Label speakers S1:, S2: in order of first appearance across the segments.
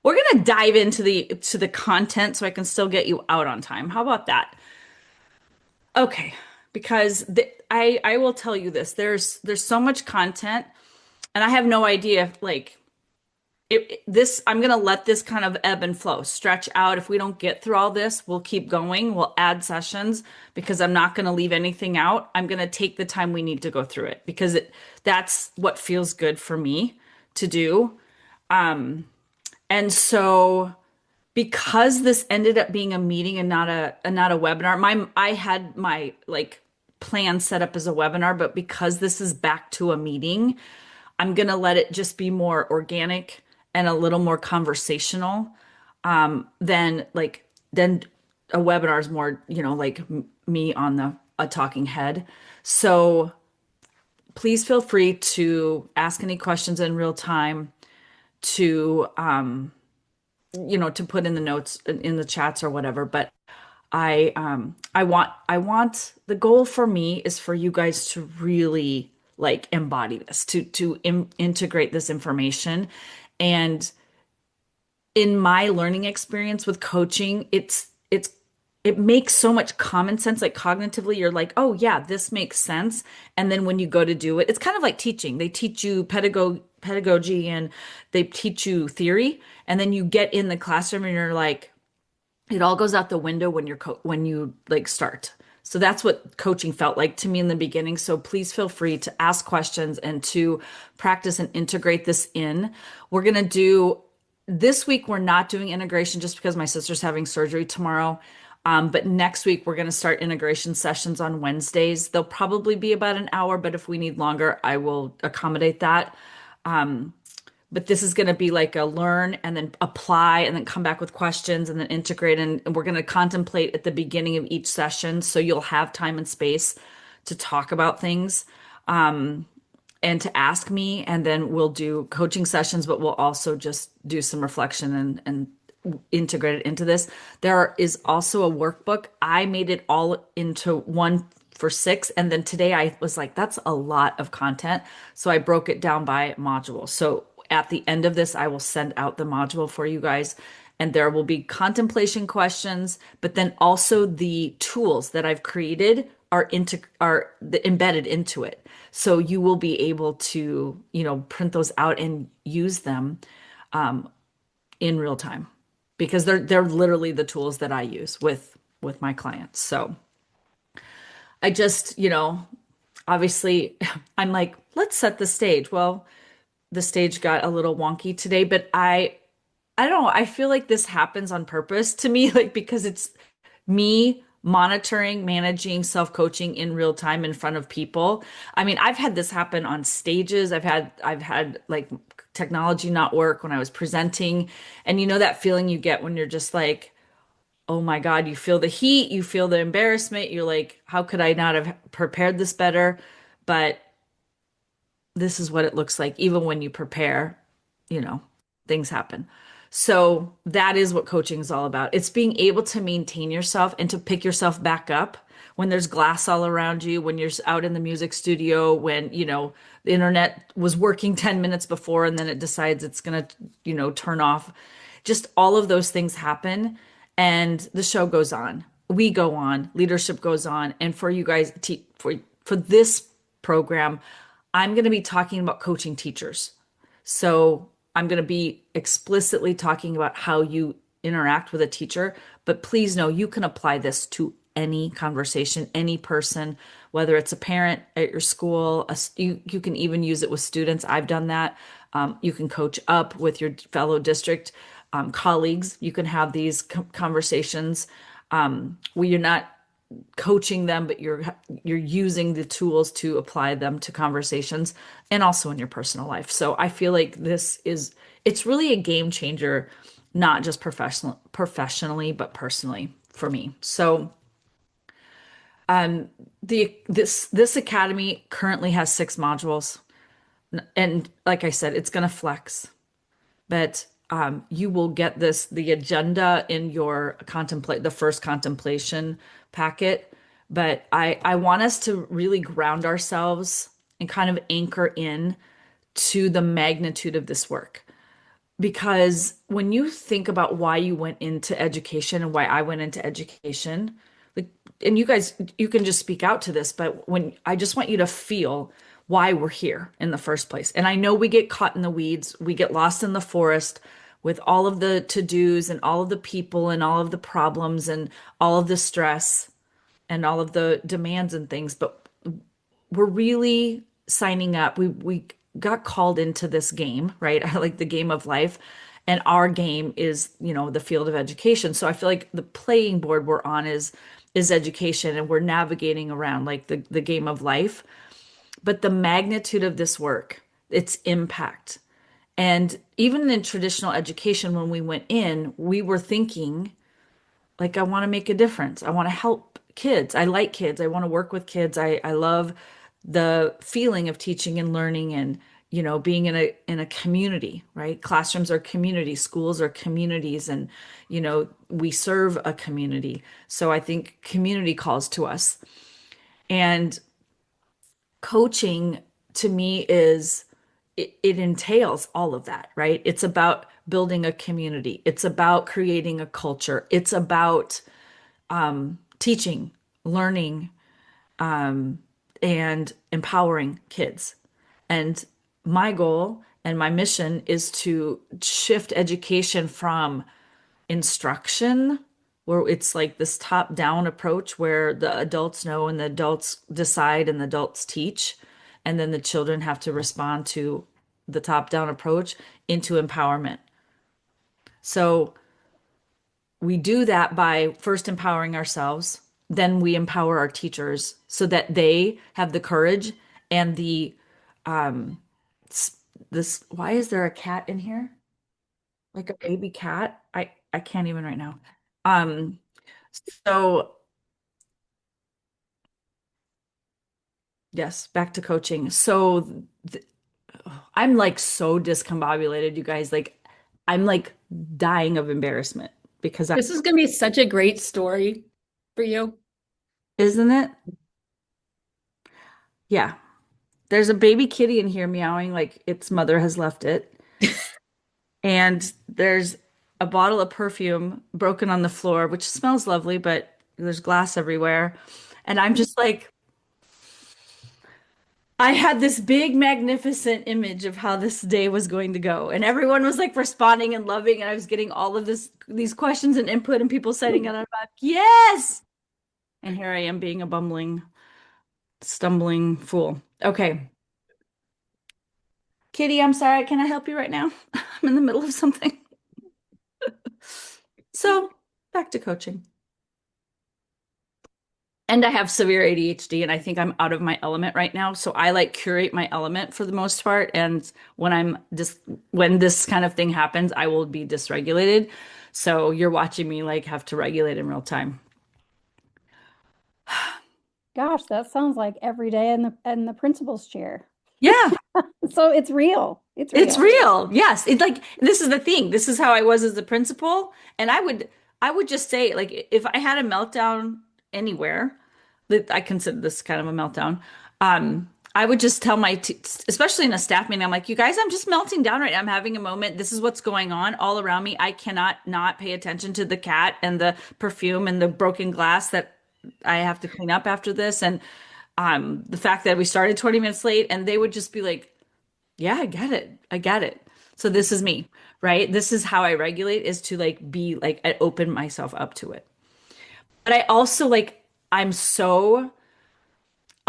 S1: We're gonna dive into the content so I can still get you out on time. How about that? Okay, because I will tell you this. There's so much content, and I have no idea if, like this. I'm gonna let this kind of ebb and flow, stretch out. If we don't get through all this, we'll keep going. We'll add sessions because I'm not gonna leave anything out. I'm gonna take the time we need to go through it because that's what feels good for me to do. And so because this ended up being a meeting and not a webinar, I had my like plan set up as a webinar, but because this is back to a meeting, I'm gonna let it just be more organic and a little more conversational than then a webinar is more, like me on the a talking head. So please feel free to ask any questions in real time to to put in the notes in the chats or whatever. But I want the goal for me is for you guys to really like embody this, to integrate this information. And in my learning experience with coaching, it makes so much common sense. Like cognitively, you're like, oh yeah, this makes sense. And then when you go to do it, it's kind of like teaching. They teach you pedagogy and they teach you theory, and then you get in the classroom and you're like, it all goes out the window when when you like start. So that's what coaching felt like to me in the beginning. So please feel free to ask questions and to practice and integrate this in. We're going to do this week, we're not doing integration just because my sister's having surgery tomorrow. But next week, we're going to start integration sessions on Wednesdays. They'll probably be about an hour, but if we need longer, I will accommodate that. But this is going to be like a learn and then apply and then come back with questions and then integrate. And we're going to contemplate at the beginning of each session. So you'll have time and space to talk about things and to ask me. And then we'll do coaching sessions, but we'll also just do some reflection and integrate it into this. There is also a workbook. I made it all into one for six. And then today I was like, that's a lot of content. So I broke it down by module. So at the end of this, I will send out the module for you guys. And there will be contemplation questions, but then also the tools that I've created are embedded into it. So you will be able to, print those out and use them in real time because they're literally the tools that I use with my clients. So I just, obviously I'm like, let's set the stage. Well, the stage got a little wonky today, but I don't know, I feel like this happens on purpose to me, like because it's me monitoring, managing, self-coaching in real time in front of people. I mean, I've had this happen on stages. I've had like technology not work when I was presenting. And you know that feeling you get when you're just like, oh my God, you feel the heat, you feel the embarrassment. You're like, how could I not have prepared this better? But this is what it looks like. Even when you prepare, you know, things happen. So that is what coaching is all about. It's being able to maintain yourself and to pick yourself back up when there's glass all around you, when you're out in the music studio, when, the internet was working 10 minutes before and then it decides it's going to, turn off. Just all of those things happen and the show goes on. We go on, leadership goes on. And for you guys, for this program, I'm going to be talking about coaching teachers. So I'm going to be explicitly talking about how you interact with a teacher, but please know you can apply this to any conversation, any person, whether it's a parent at your school, you can even use it with students. I've done that. You can coach up with your fellow district colleagues. You can have these conversations where you're not coaching them, but you're using the tools to apply them to conversations and also in your personal life. So I feel like it's really a game changer, not just professionally, but personally for me. So this academy currently has 6 modules, and like I said, it's going to flex, but you will get the agenda in your the first contemplation packet. But I want us to really ground ourselves and kind of anchor in to the magnitude of this work. because when you think about why you went into education and why I went into education, like, and you guys, you can just speak out to this, but when I just want you to feel why we're here in the first place. And I know we get caught in the weeds, we get lost in the forest with all of the to-dos and all of the people and all of the problems and all of the stress and all of the demands and things, but we're really signing up. We got called into this game, right? I like the game of life. And our game is, the field of education. So I feel like the playing board we're on is education and we're navigating around like the game of life. But the magnitude of this work, its impact. And even in traditional education, when we went in, we were thinking, like, I want to make a difference. I want to help kids. I like kids. I want to work with kids. I love the feeling of teaching and learning and, being in a community, right? Classrooms are communities, schools are communities, and, we serve a community. So I think community calls to us. And coaching to me it entails all of that, right? It's about building a community. It's about creating a culture. It's about teaching, learning, and empowering kids. And my goal and my mission is to shift education from instruction, where it's like this top-down approach where the adults know and the adults decide and the adults teach, and then the children have to respond to the top-down approach, into empowerment. So we do that by first empowering ourselves, then we empower our teachers so that they have the courage and the this why is there a cat in here? Like a baby cat? I can't even right now. Um so yes, back to coaching. So I'm like so discombobulated, you guys. Like I'm like dying of embarrassment because I
S2: This is going to be such a great story for you.
S1: isn't it? Yeah. There's a baby kitty in here meowing like its mother has left it. And there's a bottle of perfume broken on the floor, which smells lovely, but there's glass everywhere. And I'm just like, I had this big, magnificent image of how this day was going to go. And everyone was like responding and loving. And I was getting all of these questions and input and people saying, and I'm like, yes. And here I am being a bumbling, stumbling fool. Okay. Kitty, I'm sorry. Can I help you right now? I'm in the middle of something. So back to coaching. And I have severe ADHD, and I think I'm out of my element right now. So I like curate my element for the most part. And when this kind of thing happens, I will be dysregulated. So you're watching me like have to regulate in real time.
S3: Gosh, that sounds like every day in the principal's chair.
S1: Yeah,
S3: So it's real. It's
S1: it's
S3: real.
S1: real. Yes. It's like this is the thing. This is how I was as a principal. And I would just say, like, if I had a meltdown anywhere, that I consider this kind of a meltdown. I would just tell especially in a staff meeting, I'm like, you guys, I'm just melting down right now. I'm having a moment. This is what's going on all around me. I cannot not pay attention to the cat and the perfume and the broken glass that I have to clean up after this. And the fact that we started 20 minutes late, and they would just be like, yeah, I get it. I get it. So this is me, right? This is how I regulate, is to like be like I open myself up to it. But I also like I'll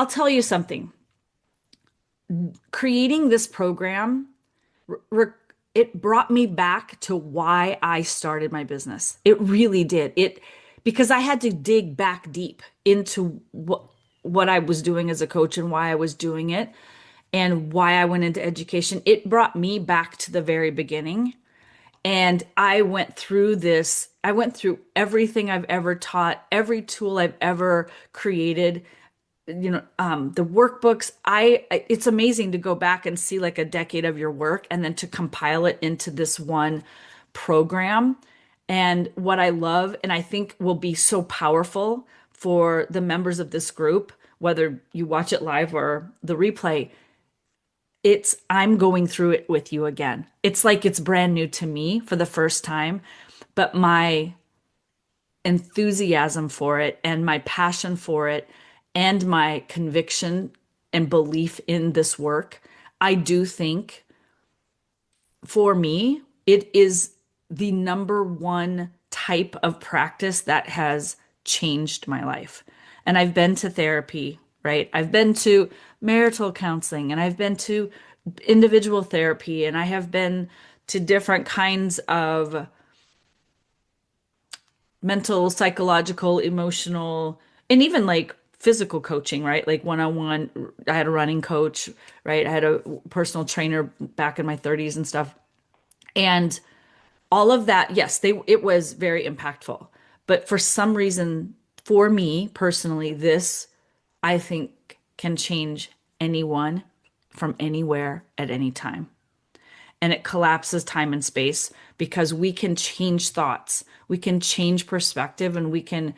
S1: tell you something. Creating this program, re it brought me back to why I started my business. It really did. Because I had to dig back deep into what I was doing as a coach and why I was doing it and why I went into education. It brought me back to the very beginning. And I went through this. I went through everything I've ever taught, every tool I've ever created, the workbooks. It's amazing to go back and see like a decade of your work and then to compile it into this one program. And what I love, and I think will be so powerful for the members of this group, whether you watch it live or the replay, I'm going through it with you again. It's like it's brand new to me for the first time, but my enthusiasm for it and my passion for it and my conviction and belief in this work, I do think for me, it is the number one type of practice that has changed my life. And I've been to therapy, right? I've been to marital counseling and I've been to individual therapy and I have been to different kinds of mental, psychological, emotional, and even like physical coaching, right? Like one-on-one. I had a running coach, right? I had a personal trainer back in my 30s and stuff. And all of that, yes, it was very impactful. But for some reason, for me personally, this I think can change anyone from anywhere at any time. And it collapses time and space because we can change thoughts, we can change perspective, and we can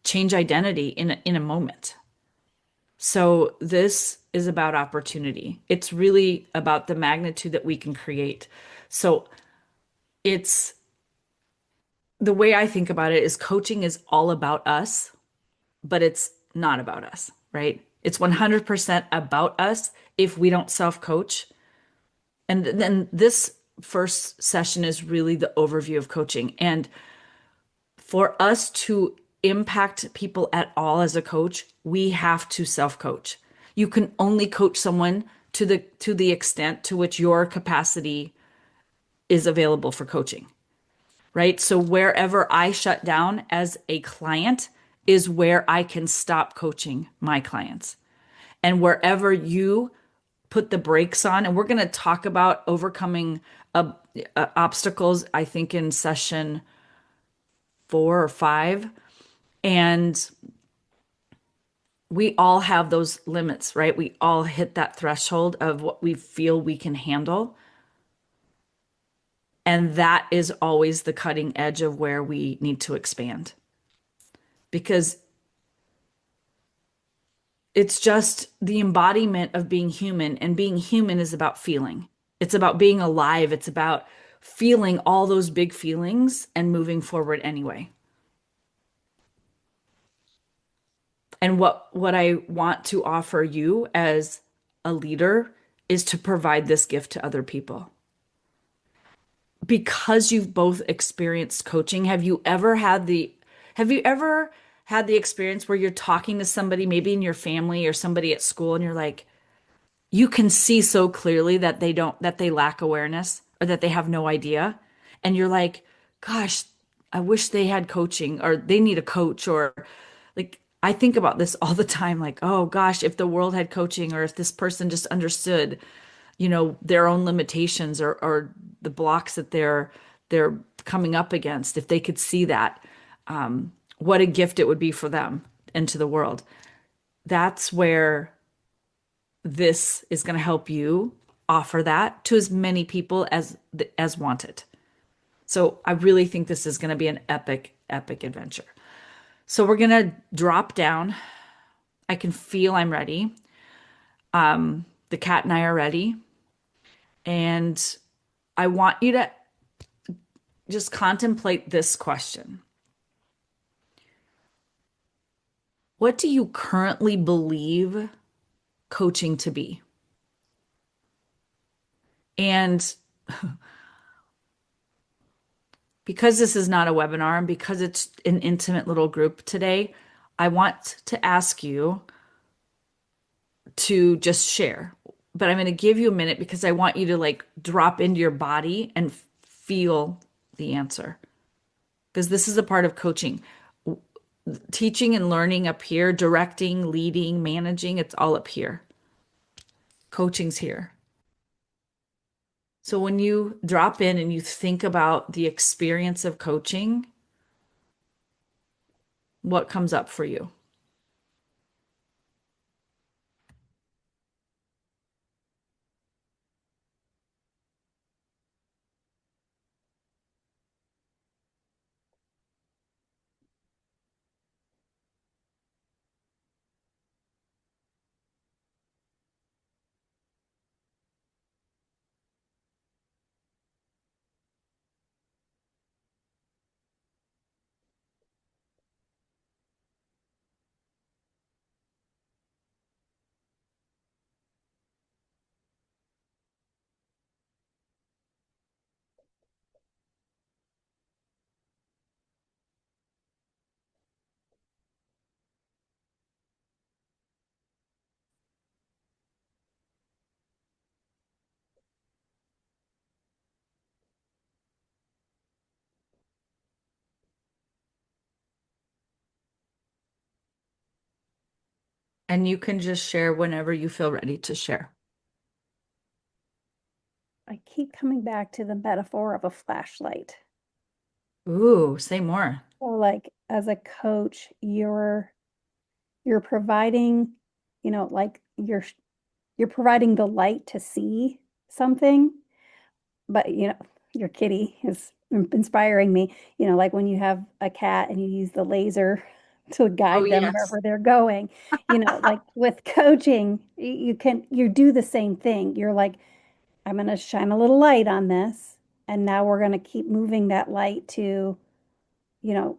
S1: change identity in a moment. So this is about opportunity. It's really about the magnitude that we can create. So it's the way I think about it is coaching is all about us, but it's not about us, right? It's 100% about us if we don't self-coach. And then this first session is really the overview of coaching. And for us to impact people at all as a coach, we have to self-coach. You can only coach someone to the extent to which your capacity is available for coaching, right? So wherever I shut down as a client is where I can stop coaching my clients. And wherever you put the brakes on, and we're going to talk about overcoming uh, obstacles, I think in session 4 or 5. And we all have those limits, right? We all hit that threshold of what we feel we can handle. And that is always the cutting edge of where we need to expand because it's just the embodiment of being human. And being human is about feeling, it's about being alive, it's about feeling all those big feelings and moving forward anyway. And what I want to offer you as a leader is to provide this gift to other people. Because you've both experienced coaching, have you ever had the experience where you're talking to somebody, maybe in your family or somebody at school, and you're like, you can see so clearly that they lack awareness or that they have no idea. And you're like, gosh, I wish they had coaching or they need a coach or like, I think about this all the time, like, oh gosh, if the world had coaching or if this person just understood, their own limitations or the blocks that they're coming up against, if they could see that, what a gift it would be for them and to the world. That's where this is going to help you offer that to as many people as want it. So I really think this is going to be an epic adventure. So we're going to drop down. I can feel I'm ready. The cat and I are ready. And I want you to just contemplate this question. What do you currently believe coaching to be? And because this is not a webinar and because it's an intimate little group today, I want to ask you to just share. But I'm going to give you a minute because I want you to like drop into your body and feel the answer. Because this is a part of coaching. Teaching and learning up here, directing, leading, managing, it's all up here. Coaching's here. So when you drop in and you think about the experience of coaching, what comes up for you? And you can just share whenever you feel ready to share.
S3: I keep coming back to the metaphor of a flashlight.
S1: Ooh, say more.
S3: So like as a coach, you're providing, like you're providing the light to see something, but your kitty is inspiring me. Like when you have a cat and you use the laser to
S1: Oh,
S3: guide them
S1: yes.
S3: wherever they're going. Like with coaching, you do the same thing. You're like, I'm going to shine a little light on this, and now we're going to keep moving that light to, you know,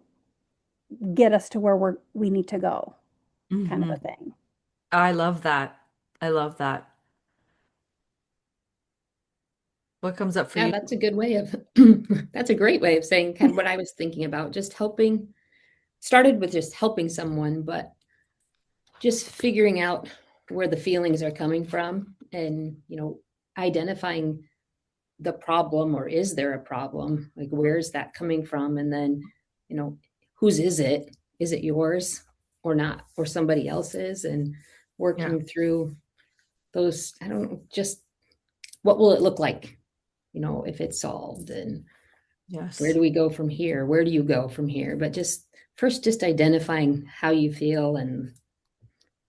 S3: get us to where we need to go, kind of
S1: Hmm.
S3: a thing.
S1: I love that. I love that. What comes up for
S2: Yeah,
S1: you?
S2: that's a good way of, that's a great way of saying kind of what I was thinking about. Just helping, started with just helping someone, but just figuring out where the feelings are coming from and, identifying the problem, or is there a problem? Like, where's that coming from? And then, you know, whose is it? Is it yours or not, or somebody else's? And
S1: Yeah.
S2: working through those, I don't know, just what will it look like, if it's solved, and where
S1: Yes.
S2: do we go from here? Where do you go from here? But just first, just identifying how you feel and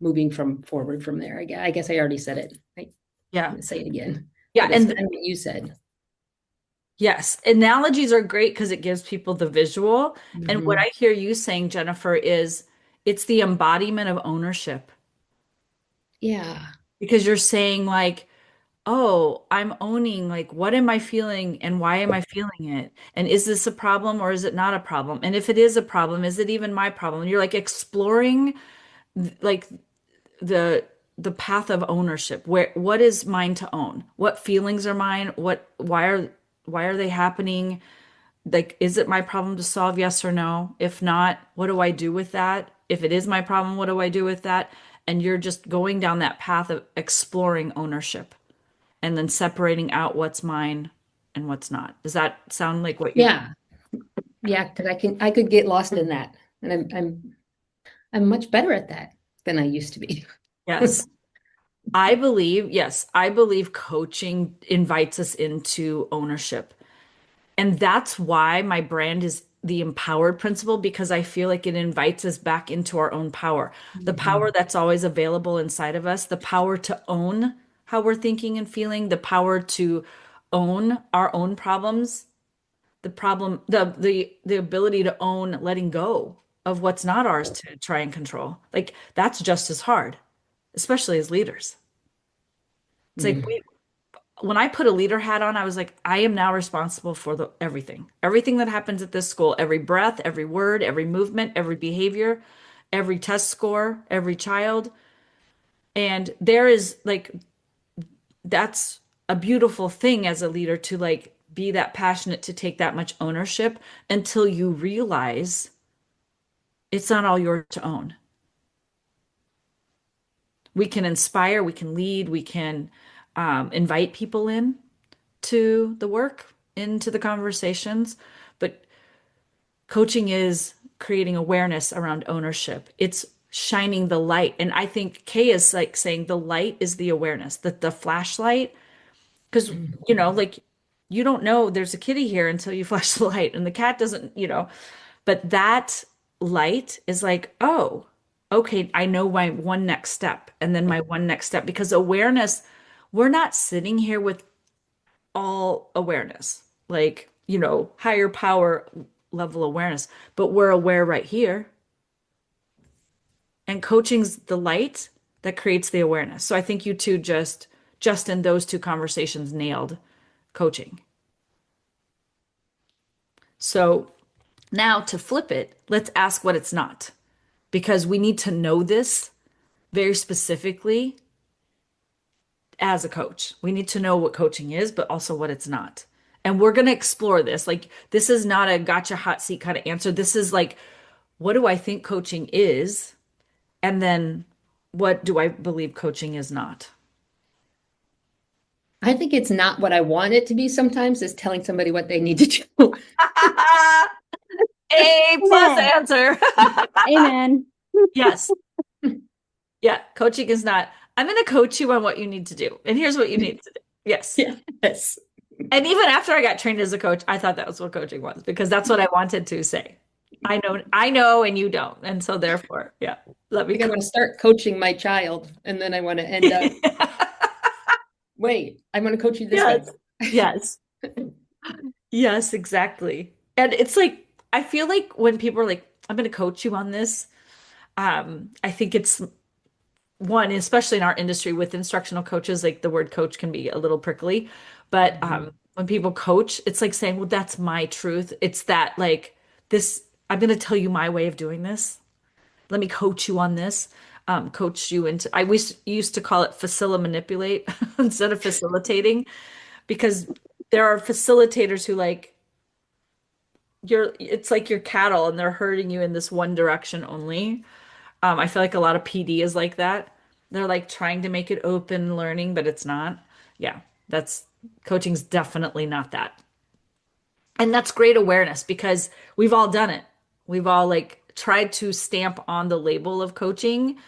S2: moving from forward from there. I guess I already said it. I'm
S1: Yeah.
S2: going to say it again,
S1: Yeah.
S2: but it's
S1: And
S2: kind of what you said.
S1: yes, analogies are great because it gives people the visual. And what
S2: Hmm.
S1: I hear you saying, Jennifer, is it's the embodiment of ownership
S2: Yeah.
S1: because you're saying, like, oh, I'm owning, like, what am I feeling and why am I feeling it? And is this a problem or is it not a problem? And if it is a problem, is it even my problem? And you're like exploring like the the path of ownership. Where what is mine to own? What feelings are mine? Why are they happening? Like, is it my problem to solve? Yes or no? If not, what do I do with that? If it is my problem, what do I do with that? And you're just going down that path of exploring ownership and then separating out what's mine and what's not. Does that sound like what you?
S2: Yeah. Yeah. Because I could get lost in that. And I'm much better at that than I used to be.
S1: Yes. Yes, I believe coaching invites us into ownership. And that's why my brand is the empowered principle, because I feel like it invites us back into our own power. The power
S2: Mhm.
S1: that's always available inside of us, the power to own how we're thinking and feeling, the power to own our own problems, the ability to own letting go of what's not ours to try and control. Like that's just as hard, especially as leaders. It's like
S2: Mm.
S1: when I put a leader hat on, I was like, I am now responsible for everything that happens at this school, every breath, every word, every movement, every behavior, every test score, every child. And there is like, that's a beautiful thing as a leader to like be that passionate to take that much ownership until you realize it's not all yours to own. We can inspire, we can lead, we can invite people in to the work, into the conversations. But coaching is creating awareness around ownership. It's shining the light. And I think Kay is like saying the light is the awareness, that the flashlight, because,
S2: Mhm.
S1: like you don't know there's a kitty here until you flash the light, and the cat doesn't. But that light is like, oh, okay, I know my one next step, and then my one next step, because awareness, we're not sitting here with all awareness, like, higher power level awareness, but we're aware right here. And coaching's the light that creates the awareness. So I think you two just in those two conversations nailed coaching. So now to flip it, let's ask what it's not, because we need to know this very specifically as a coach. We need to know what coaching is, but also what it's not. And we're going to explore this. Like, this is not a gotcha hot seat kind of answer. This is like, what do I think coaching is? And then what do I believe coaching is not?
S2: I think it's not what I want it to be sometimes, is telling somebody what they need to do.
S1: A plus
S3: Amen.
S1: answer.
S3: Amen.
S1: Yes. Yeah, coaching is not, I'm going to coach you on what you need to do. And here's what you need to do. Yes.
S2: Yes.
S1: And even after I got trained as a coach, I thought that was what coaching was because that's what I wanted to say. I know, and you don't. And so therefore, yeah, let me
S2: Like I
S1: coach.
S2: want to start coaching my child, and then I want to end up, wait, I want to coach you this way.
S1: Yes. Yes. Yes, exactly. And it's like, I feel like when people are like, I'm going to coach you on this, I think it's one, especially in our industry with instructional coaches, like the word coach can be a little prickly. But when people coach, it's like saying, well, that's my truth. It's that like this, I'm going to tell you my way of doing this. Let me coach you on this. Coach you into, I wish used to call it facila manipulate instead of facilitating because there are facilitators who like it's like your cattle and they're herding you in this one direction only. I feel like a lot of PD is like that. They're like trying to make it open learning, but it's not. Yeah, that's coaching's definitely not that. And that's great awareness because we've all done it. We've all like tried to stamp on the label of coaching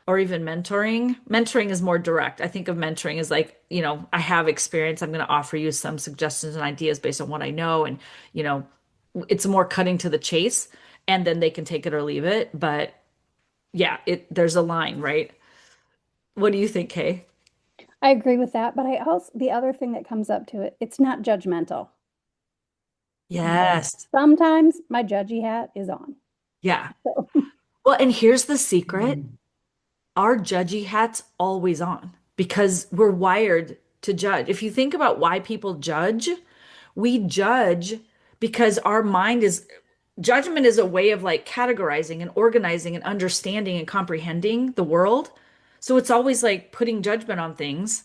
S1: or even mentoring. Mentoring is more direct. I think of mentoring as like, I have experience. I'm going to offer you some suggestions and ideas based on what I know. And, you know, it's more cutting to the chase and then they can take it or leave it. But yeah, there's a line, right? What do you think, Kay?
S3: I agree with that, but I also, the other thing that comes up to it, it's not judgmental.
S1: Yes.
S3: Sometimes my judgy hat is on.
S1: Yeah.
S3: So,
S1: Well, and here's the secret. Our judgy hat's always on because we're wired to judge. If you think about why people judge, we judge because our mind is judgment is a way of like categorizing and organizing and understanding and comprehending the world. So it's always like putting judgment on things,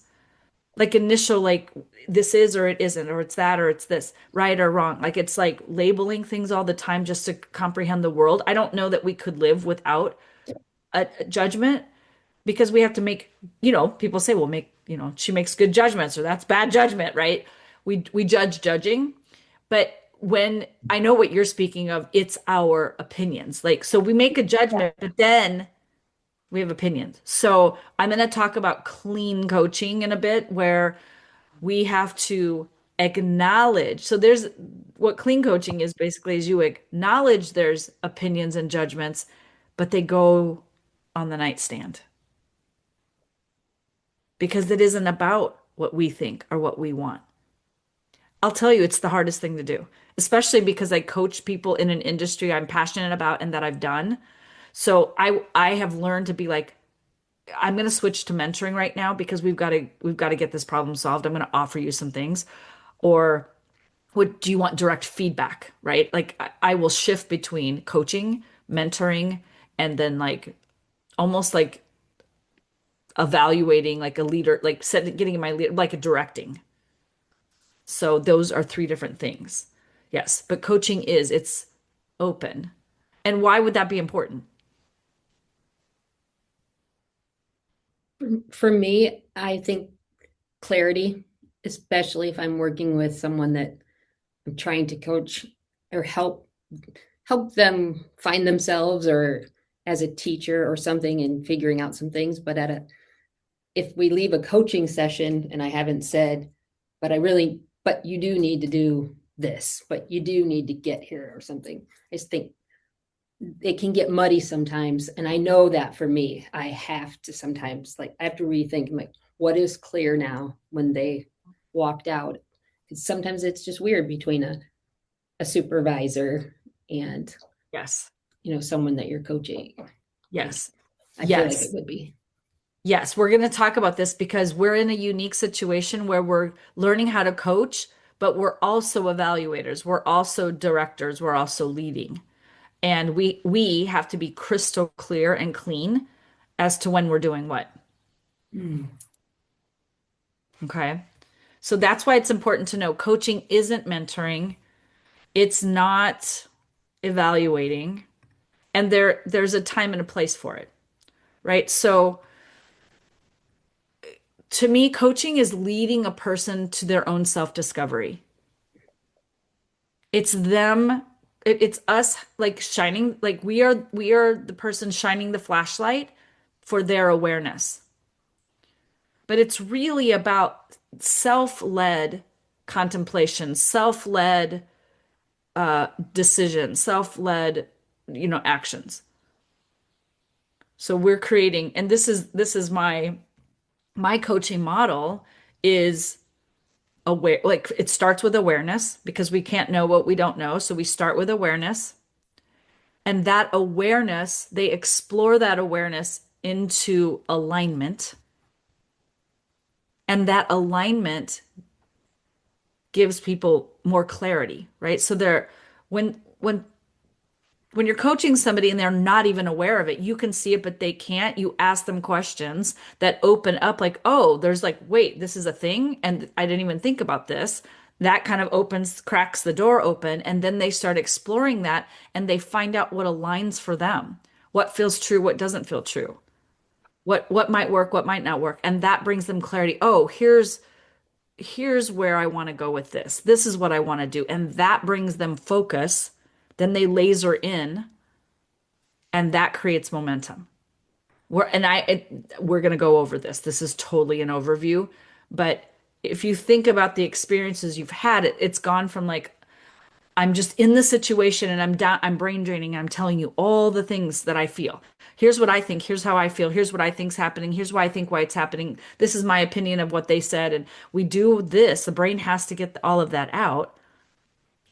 S1: like initial, like this is or it isn't, or it's that or it's this, right or wrong. Like it's like labeling things all the time just to comprehend the world. I don't know that we could live without a judgment because we have to make, people say, well, she makes good judgments or that's bad judgment, right? We judge judging. But when I know what you're speaking of, it's our opinions. Like, so we make a
S3: yeah.
S1: judgment, but then we have opinions. So I'm going to talk about clean coaching in a bit, where we have to acknowledge. So there's what clean coaching is basically is you acknowledge there's opinions and judgments, but they go on the nightstand because it isn't about what we think or what we want. I'll tell you, it's the hardest thing to do, especially because I coach people in an industry I'm passionate about and that I've done. So I have learned to be like, I'm going to switch to mentoring right now because we've got to get this problem solved. I'm going to offer you some things. Or what do you want direct feedback, right? Like I will shift between coaching, mentoring, and then like almost like evaluating like a leader, like getting in my lead, like a directing. So those are three different things. Yes, but coaching it's open. And why would that be important?
S2: For me, I think clarity, especially if I'm working with someone that I'm trying to coach or help them find themselves or as a teacher or something and figuring out some things. But if we leave a coaching session and I haven't said, but you do need to do this, but you do need to get here or something. I just think it can get muddy sometimes. And I know that for me, I have to sometimes like I have to rethink like what is clear now when they walked out. Because sometimes it's just weird between a supervisor and
S1: Yes.
S2: someone that you're coaching. Like
S1: Yes.
S2: I feel like it
S1: Yes.
S2: would be.
S1: Yes, we're going to talk about this because we're in a unique situation where we're learning how to coach, but we're also evaluators. We're also directors. We're also leading. And we have to be crystal clear and clean as to when we're doing what.
S2: Mm.
S1: Okay? So that's why it's important to know coaching isn't mentoring. It's not evaluating. And there's a time and a place for it, right? So to me, coaching is leading a person to their own self-discovery. It's them, it's us like shining, like we are the person shining the flashlight for their awareness. But it's really about self-led contemplation, self-led decisions, self-led, actions. So we're creating, and this is my coaching model is aware, like it starts with awareness because we can't know what we don't know. So we start with awareness, and that awareness, they explore that awareness into alignment, and that alignment gives people more clarity, right? So they're when you're coaching somebody and they're not even aware of it, you can see it, but they can't. You ask them questions that open up, like, oh, there's like, wait, this is a thing. And I didn't even think about this. That kind of cracks the door open. And then they start exploring that and they find out what aligns for them, what feels true, what doesn't feel true, what might work, what might not work. And that brings them clarity. Oh, here's where I want to go with this. This is what I want to do. And that brings them focus. Then they laser in and that creates momentum. We're going to go over this. This is totally an overview, but if you think about the experiences you've had, it's gone from like I'm just in the situation and I'm down, I'm brain draining, and I'm telling you all the things that I feel. Here's what I think, here's how I feel, here's what I think's happening, here's why I think why it's happening. This is my opinion of what they said, and we do this. The brain has to get all of that out.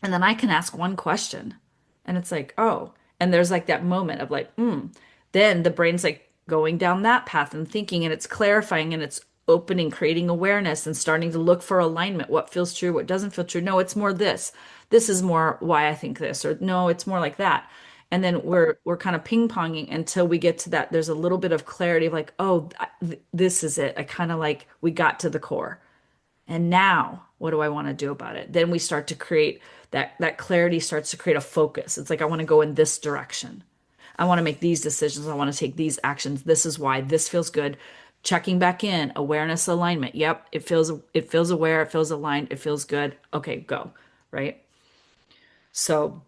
S1: And then I can ask one question and it's like, oh, and there's like that moment of like, then the brain's like going down that path and thinking, and it's clarifying and it's opening, creating awareness and starting to look for alignment. What feels true, what doesn't feel true. No, it's more this. This is more why I think this, or no, it's more like that. And then we're kind of ping-ponging until we get to that. There's a little bit of clarity of like, oh, this is it. I kind of like we got to the core. And now, what do I want to do about it? Then we start to create that clarity starts to create a focus. It's like I want to go in this direction. I want to make these decisions. I want to take these actions. This is why this feels good. Checking back in, awareness, alignment. Yep, it feels aware, it feels aligned, it feels good. Okay, go, right? So,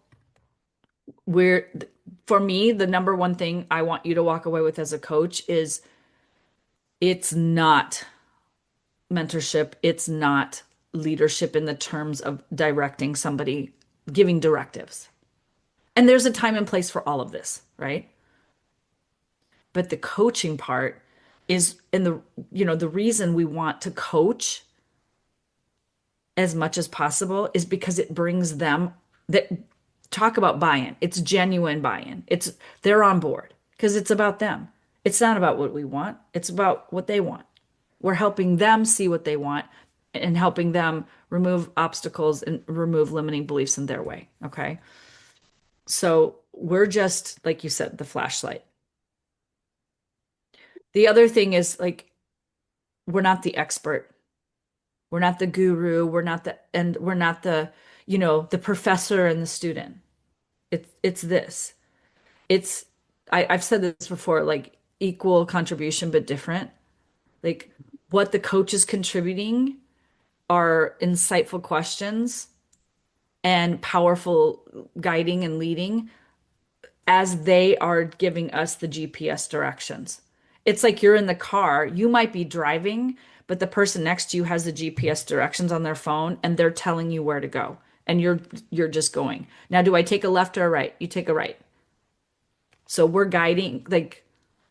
S1: we're for me, the number one thing I want you to walk away with as a coach is it's not mentorship. It's not leadership in the terms of directing somebody, giving directives. And there's a time and place for all of this, right? But the coaching part is in the reason we want to coach as much as possible is because it brings them that talk about buy-in. It's genuine buy-in. They're on board because it's about them. It's not about what we want. It's about what they want. We're helping them see what they want and helping them remove obstacles and remove limiting beliefs in their way. Okay. So we're just, like you said, the flashlight. The other thing is like, we're not the expert. We're not the guru. We're not the professor and the student. It's this. It's, I've said this before, like equal contribution, but different. Like what the coach is contributing are insightful questions and powerful guiding and leading as they are giving us the GPS directions. It's like you're in the car, you might be driving, but the person next to you has the GPS directions on their phone and they're telling you where to go. And you're just going. Now, do I take a left or a right? You take a right. So we're guiding like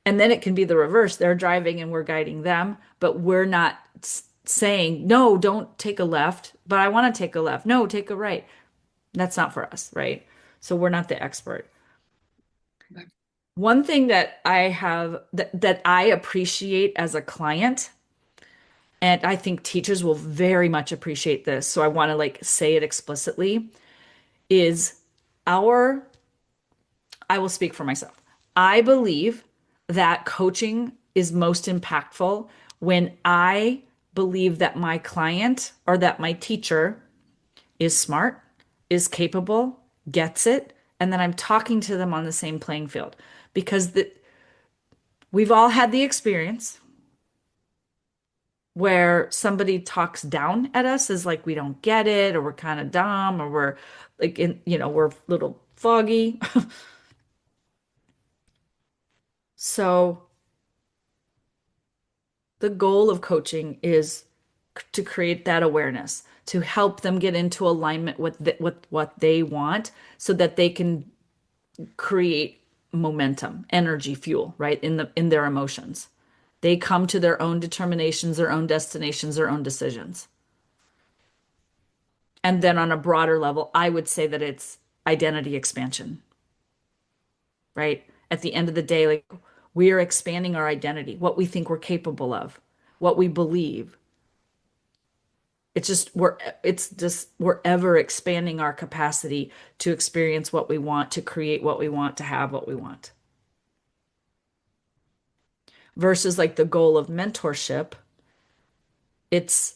S1: and then it can be the reverse. They're driving and we're guiding them, but we're not saying, "No, don't take a left, but I want to take a left. No, take a right." That's not for us, right? So we're not the expert. One thing that that I appreciate as a client, and I think teachers will very much appreciate this, so I want to like say it explicitly, is our, I will speak for myself. I believe that coaching is most impactful when I believe that my client or that my teacher is smart, is capable, gets it, and then I'm talking to them on the same playing field because we've all had the experience where somebody talks down at us as like we don't get it or we're kind of dumb or we're like we're a little foggy. So The goal of coaching is to create that awareness, to help them get into alignment with with what they want so that they can create momentum, energy, fuel, right? In their emotions. They come to their own determinations, their own destinations, their own decisions. And then on a broader level, I would say that it's identity expansion, right? At the end of the day, like we are expanding our identity, what we think we're capable of, what we believe. We're ever expanding our capacity to experience what we want, to create what we want, to have what we want. Versus like the goal of mentorship, it's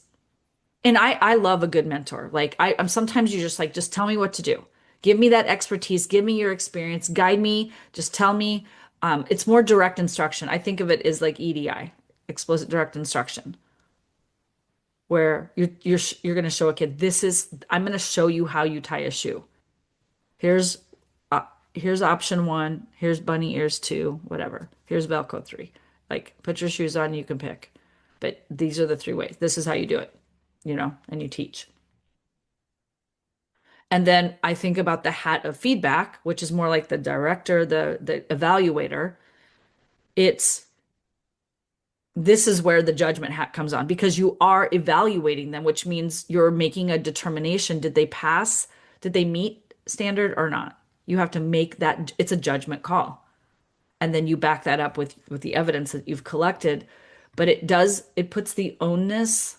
S1: and I love a good mentor. Like I'm sometimes you just like just tell me what to do. Give me that expertise, give me your experience, guide me, just tell me. It's more direct instruction. I think of it as like EDI, explicit direct instruction, where you're going to show a kid I'm going to show you how you tie a shoe. Here's uh, here's option one, here's bunny ears two, whatever. Here's Velcro three. Like put your shoes on, you can pick. But these are the three ways. This is how you do it, and you teach. And then I think about the hat of feedback, which is more like the director, the evaluator. It's this is where the judgment hat comes on because you are evaluating them, which means you're making a determination. Did they pass? Did they meet standard or not? You have to make that, it's a judgment call. And then you back that up with the evidence that you've collected. But it puts the onus.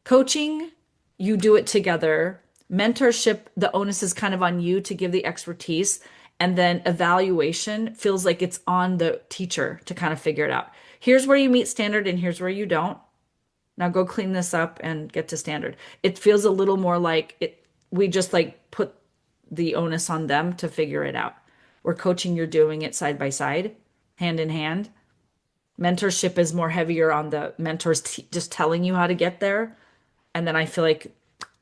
S1: Coaching, you do it together. Mentorship, the onus is kind of on you to give the expertise. And then evaluation feels like it's on the teacher to kind of figure it out. Here's where you meet standard and here's where you don't. Now go clean this up and get to standard. It feels a little more like we just like put the onus on them to figure it out. We're coaching, you're doing it side by side, hand in hand. Mentorship is more heavier on the mentors just telling you how to get there. And then I feel like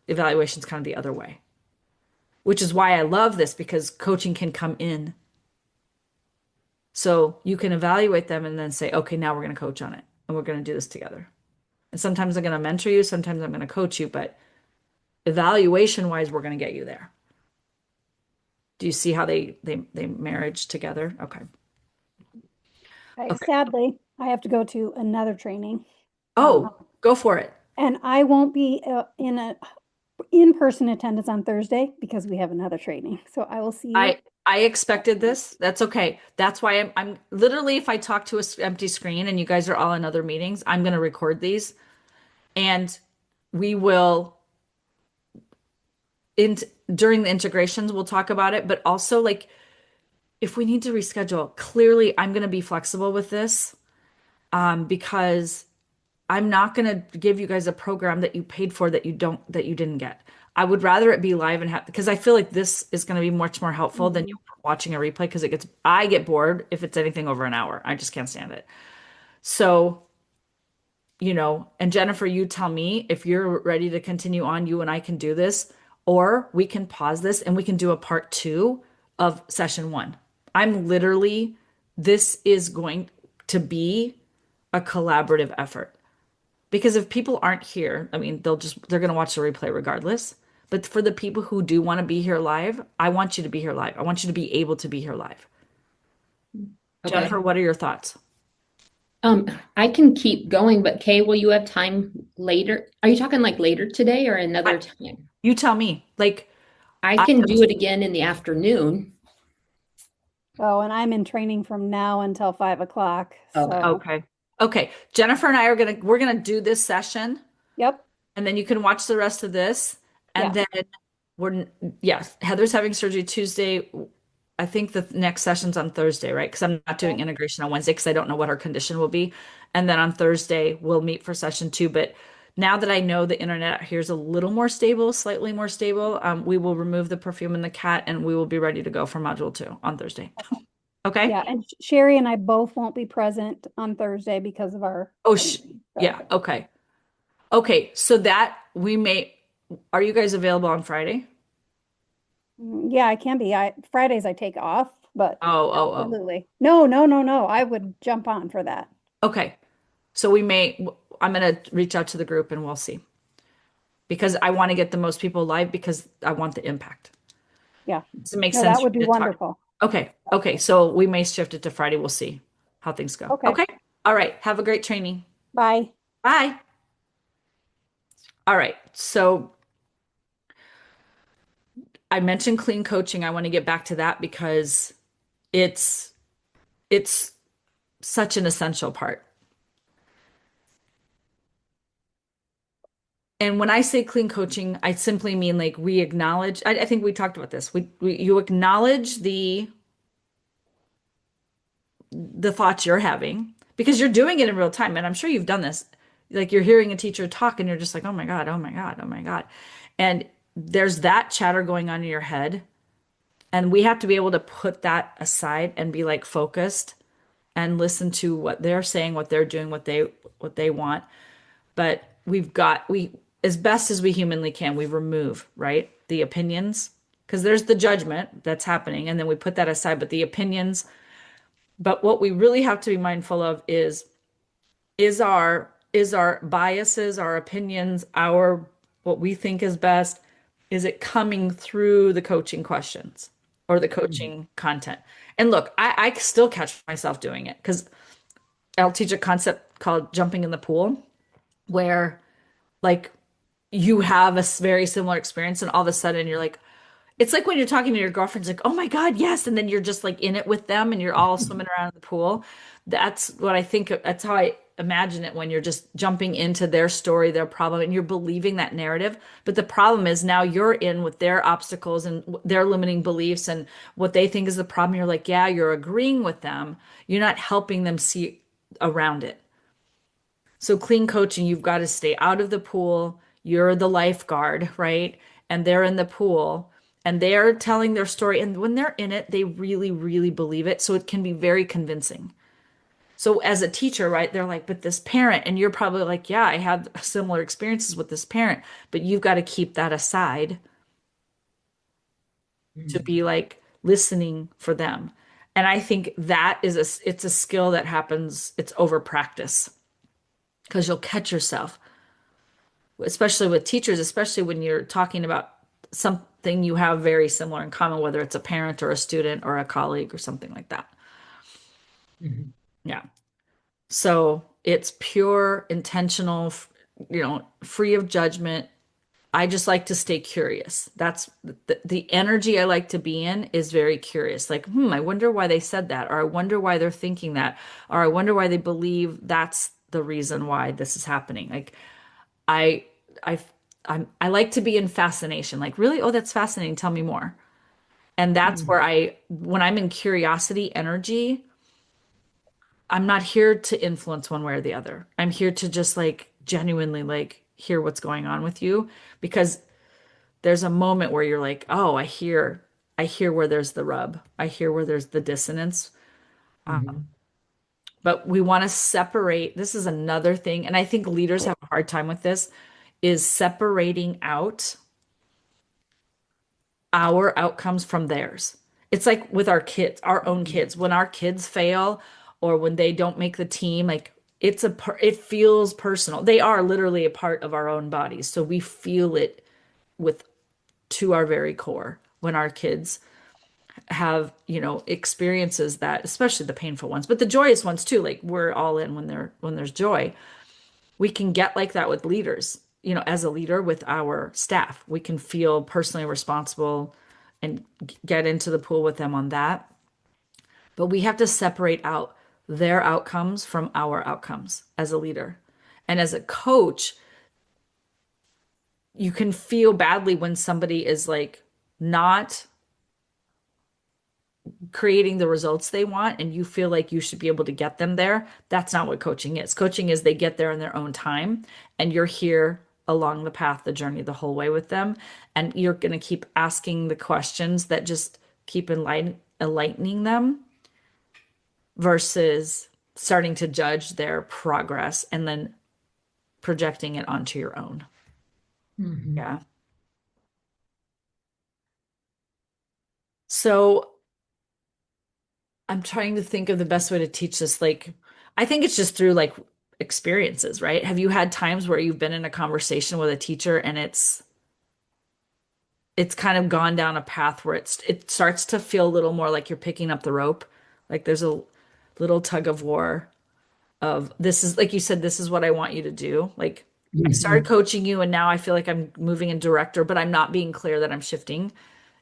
S1: evaluation is kind of the other way, which is why I love this because coaching can come in. So you can evaluate them and then say, okay, now we're going to coach on it and we're going to do this together. And sometimes I'm going to mentor you, sometimes I'm going to coach you, but evaluation wise, we're going to get you there. Do you see how they marriage together? Okay. Okay.
S3: Sadly, I have to go to another training.
S1: Oh, go for it.
S3: And I won't be in a in-person attendance on Thursday because we have another training. So I will see you.
S1: I expected this. That's okay. That's why I'm literally, if I talk to a empty screen and you guys are all in other meetings, I'm going to record these and we will in during the integrations, we'll talk about it, but also like if we need to reschedule, clearly I'm going to be flexible with this because I'm not going to give you guys a program that you paid for that you didn't get. I would rather it be live and have because I feel like this is going to be much more helpful than you watching a replay because I get bored if it's anything over an hour. I just can't stand it. So, and Jennifer, you tell me if you're ready to continue on, you and I can do this, or we can pause this and we can do a part two of session one. This is going to be a collaborative effort. Because if people aren't here, I mean, they're going to watch the replay regardless. But for the people who do want to be here live, I want you to be here live. I want you to be able to be here live.
S2: Okay.
S1: Jennifer, what are your thoughts?
S2: I can keep going, but Kay, will you have time later? Are you talking like later today or another time?
S1: You tell me. Like,
S2: I can do it again in the afternoon.
S3: Oh, and I'm in training from now until 5 o'clock. So,
S1: okay. Okay. Jennifer and I we're gonna do this session
S3: yep.
S1: and then you can watch the rest of this. And
S3: Yeah.
S1: then Heather's having surgery Tuesday. I think the next session's on Thursday, right? Because I'm not doing integration on Wednesday because I don't know what her condition will be. And then on Thursday, we'll meet for session two. But now that I know the internet here is a little more stable, slightly more stable, we will remove the perfume and the cat and we will be ready to go for module two on Thursday. Okay?
S3: Yeah. And Sherry and I both won't be present on Thursday because of our
S1: Oh,
S3: training. So,
S1: yeah. Okay. Okay. So are you guys available on Friday?
S3: Yeah, I can be. Fridays I take off, but
S1: Oh.
S3: absolutely. No. I would jump on for that.
S1: Okay. So I'm going to reach out to the group and we'll see because I want to get the most people live because I want the impact.
S3: Yeah.
S1: Does it make
S3: No,
S1: sense
S3: that
S1: for
S3: would be
S1: me to talk?
S3: wonderful.
S1: Okay. Okay. So we may shift it to Friday. We'll see how things go.
S3: Okay.
S1: Okay. All right. Have a great training.
S3: Bye.
S1: Bye. All right. So I mentioned clean coaching. I want to get back to that because it's it's such an essential part. And when I say clean coaching, I simply mean like we acknowledge, I think we talked about this. You acknowledge the thoughts you're having because you're doing it in real time. And I'm sure you've done this. Like you're hearing a teacher talk and you're just like, oh my God, oh my God, oh my God. And there's that chatter going on in your head. And we have to be able to put that aside and be like focused and listen to what they're saying, what they're doing, what they want. But we as best as we humanly can, we remove, right? The opinions because there's the judgment that's happening and then we put that aside, but the opinions, but what we really have to be mindful of is our biases, our opinions, our what we think is best, is it coming through the coaching questions or the
S2: Mhm.
S1: coaching content? And look, I still catch myself doing it because I'll teach a concept called jumping in the pool where like you have a very similar experience and all of a sudden you're like, it's like when you're talking to your girlfriend's like, oh my God, yes. And then you're just like in it with them and you're all swimming around in the pool. That's what I think, that's how I imagine it when you're just jumping into their story, their problem, and you're believing that narrative. But the problem is now you're in with their obstacles and their limiting beliefs and what they think is the problem. You're like, yeah, you're agreeing with them. You're not helping them see around it. So clean coaching, you've got to stay out of the pool. You're the lifeguard, right? And they're in the pool and they're telling their story. And when they're in it, they really, really believe it. So it can be very convincing. So as a teacher, right, they're like, but this parent, and you're probably like, yeah, I had similar experiences with this parent, but you've got to keep that aside to
S2: Mhm.
S1: be like listening for them. And I think that it's a skill that happens, it's over practice because you'll catch yourself especially with teachers, especially when you're talking about something you have very similar in common, whether it's a parent or a student or a colleague or something like that.
S2: Mhm.
S1: Yeah. So it's pure, intentional, free of judgment. I just like to stay curious. That's the energy I like to be in is very curious. Like, I wonder why they said that, or I wonder why they're thinking that, or I wonder why they believe that's the reason why this is happening. Like, I I I like to be in fascination. Like, really? Oh, that's fascinating. Tell me more. And that's
S2: Mhm.
S1: where when I'm in curiosity energy, I'm not here to influence one way or the other. I'm here to just like genuinely like hear what's going on with you because there's a moment where you're like, "Oh, I hear where there's the rub. I hear where there's the dissonance."
S2: Mhm.
S1: But we want to separate. This is another thing, and I think leaders have a hard time with this, is separating out our outcomes from theirs. It's like with our kids, our own kids. When our kids fail or when they don't make the team, like it feels personal. They are literally a part of our own bodies. So we feel it with to our very core when our kids have, experiences that, especially the painful ones, but the joyous ones too. Like we're all in when there's joy. We can get like that with leaders, as a leader with our staff. We can feel personally responsible and get into the pool with them on that. But we have to separate out their outcomes from our outcomes as a leader. And as a coach, you can feel badly when somebody is like not creating the results they want and you feel like you should be able to get them there. That's not what coaching is. Coaching is they get there in their own time and you're here along the path, the journey, the whole way with them. And you're going to keep asking the questions that just keep enlightening them versus starting to judge their progress and then projecting it onto your own.
S2: Mhm.
S1: Yeah. So I'm trying to think of the best way to teach this. Like, I think it's just through like experiences, right? Have you had times where you've been in a conversation with a teacher and it's kind of gone down a path where it starts to feel a little more like you're picking up the rope, like there's a little tug of war of this is like you said, this is what I want you to do. Like I started
S2: Mhm.
S1: coaching you and now I feel like I'm moving in director, but I'm not being clear that I'm shifting.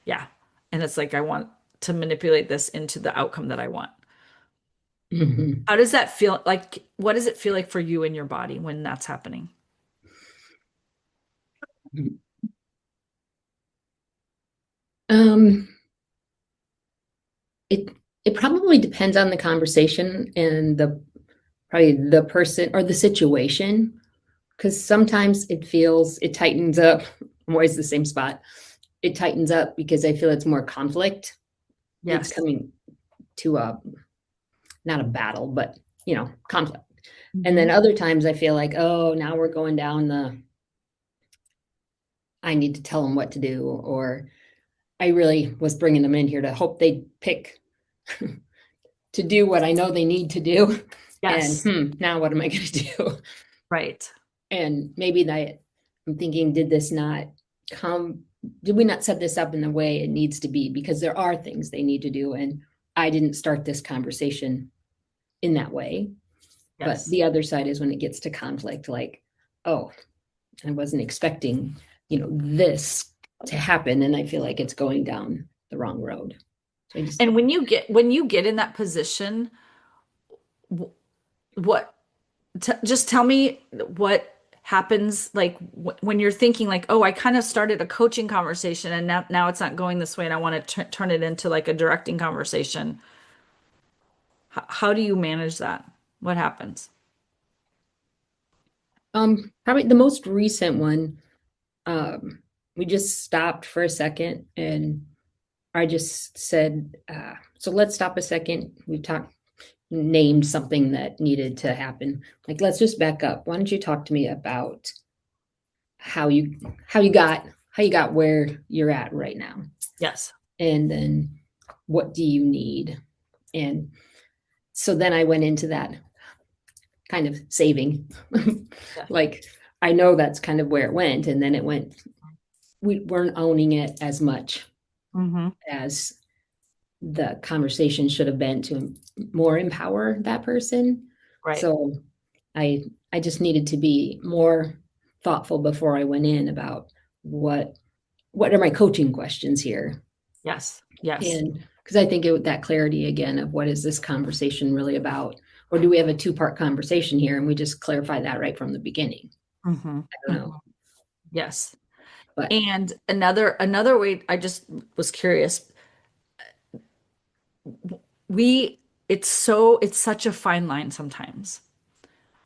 S1: Yeah. And it's like I want to manipulate this into the outcome that I want.
S2: Mhm.
S1: How does that feel? Like, what does it feel like for you in your body when that's happening?
S2: Um, it it probably depends on the conversation and the probably the person or the situation. Because sometimes it tightens up. I'm always the same spot. It tightens up because I feel it's more conflict. It's
S1: Yes.
S2: coming to a not a battle, but conflict. And then
S1: Hmm.
S2: other times I feel like, oh, now we're going down the I need to tell them what to do, or I really was bringing them in here to hope they pick to do what I know they need to do. And
S1: Yes.
S2: now what am I going to do?
S1: Right.
S2: And maybe that I'm thinking, come, did we not set this up in the way it needs to be? Because there are things they need to do. And I didn't start this conversation in that way. But
S1: Yes.
S2: the other side is when it gets to conflict, like, oh, I wasn't expecting, this to happen. And I feel like it's going down the wrong road. So I just,
S1: And when you get in that position, what just tell me what happens like when you're thinking like, oh, I kind of started a coaching conversation and now it's not going this way and I want to turn it into like a directing conversation. How do you manage that? What happens?
S2: probably the most recent one, we just stopped for a second and I just said, so let's stop a second. We talked, named something that needed to happen. Like, let's just back up. Why don't you talk to me about how you how you got where you're at right now?
S1: Yes.
S2: And then what do you need? And so then I went into that kind of saving.
S1: Yeah.
S2: Like I know that's kind of where it went. And then it went, we weren't owning it as much
S1: Mm-hmm.
S2: as the conversation should have been to more empower that person.
S1: Right.
S2: So I I just needed to be more thoughtful before I went in about what are my coaching questions here,
S1: Yes. Yes.
S2: and because I think that clarity again of what is this conversation really about, or do we have a two-part conversation here and we just clarify that right from the beginning?
S1: Mm-hmm.
S2: I don't know,
S1: Yes.
S2: but
S1: And another way, I just was curious. We it's such a fine line sometimes.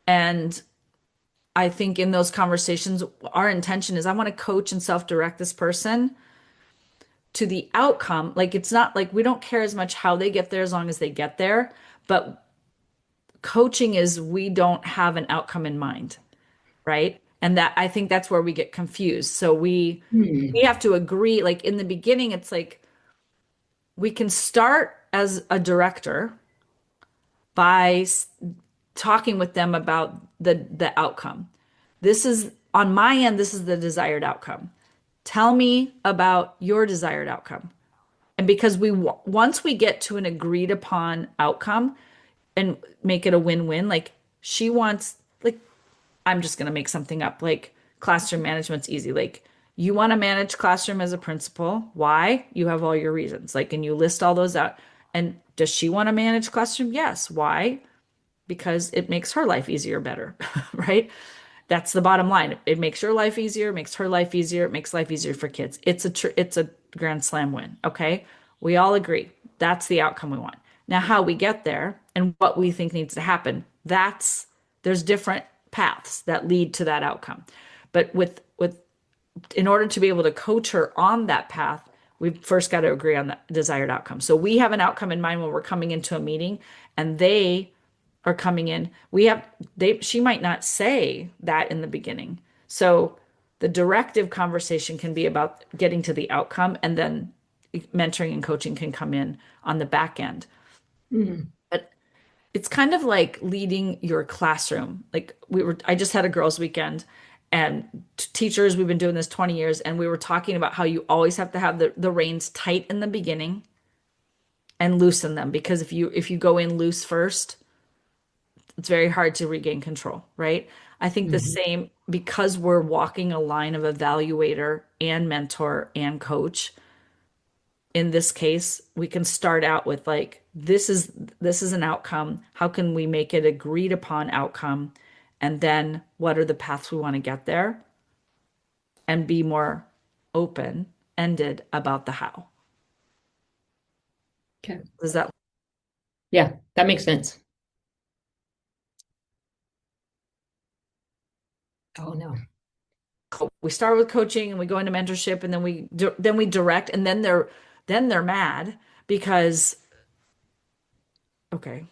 S1: And I think in those conversations, our intention is I want to coach and self-direct this person to the outcome. Like it's not like we don't care as much how they get there as long as they get there, but coaching is we don't have an outcome in mind, right? And that I think that's where we get confused. So we
S2: hmm,
S1: have to agree like in the beginning it's like we can start as a director by talking with them about the outcome. This is on my end, this is the desired outcome. Tell me about your desired outcome. And because once we get to an agreed upon outcome and make it a win-win, like she wants, like I'm just going to make something up. Like classroom management's easy. Like you want to manage classroom as a principal. Why? You have all your reasons. Like, and you list all those out. And does she want to manage classroom? Yes. Why? Because it makes her life easier, better, right? That's the bottom line. It makes your life easier, makes her life easier, it makes life easier for kids. It's a grand slam win, okay? We all agree. That's the outcome we want. Now, how we get there and what we think needs to happen, there's different paths that lead to that outcome. But with in order to be able to coach her on that path, we've first got to agree on the desired outcome. So we have an outcome in mind when we're coming into a meeting and they are coming in. She might not say that in the beginning. So the directive conversation can be about getting to the outcome and then mentoring and coaching can come in on the back end.
S2: hmm,
S1: But it's kind of like leading your classroom. Like I just had a girls' weekend and teachers, we've been doing this 20 years, and we were talking about how you always have to have the reins tight in the beginning and loosen them because if you go in loose first, it's very hard to regain control, right? I think the
S2: Mhm.
S1: same because we're walking a line of evaluator and mentor and coach. In this case, we can start out with like this is an outcome. How can we make it agreed upon outcome? And then what are the paths we want to get there? And be more open-ended about the how.
S2: Okay.
S1: Does that
S2: Yeah, that makes sense. Oh no.
S1: we start with coaching and we go into mentorship and then we direct and then they're mad because okay,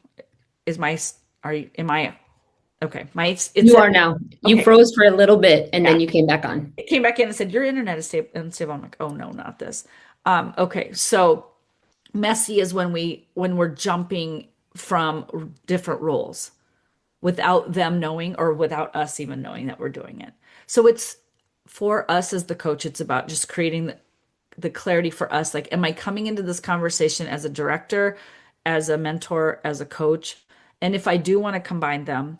S1: is my are you am I okay, my it
S2: You
S1: said
S2: are now. You
S1: okay,
S2: froze for a little bit and
S1: yeah.
S2: then you came back on.
S1: It came back in and said your internet is unstable. I'm like, oh no, not this. Okay, so messy is when we're jumping from different roles without them knowing or without us even knowing that we're doing it. So it's for us as the coach, it's about just creating the clarity for us. Like, am I coming into this conversation as a director, as a mentor, as a coach? And if I do want to combine them,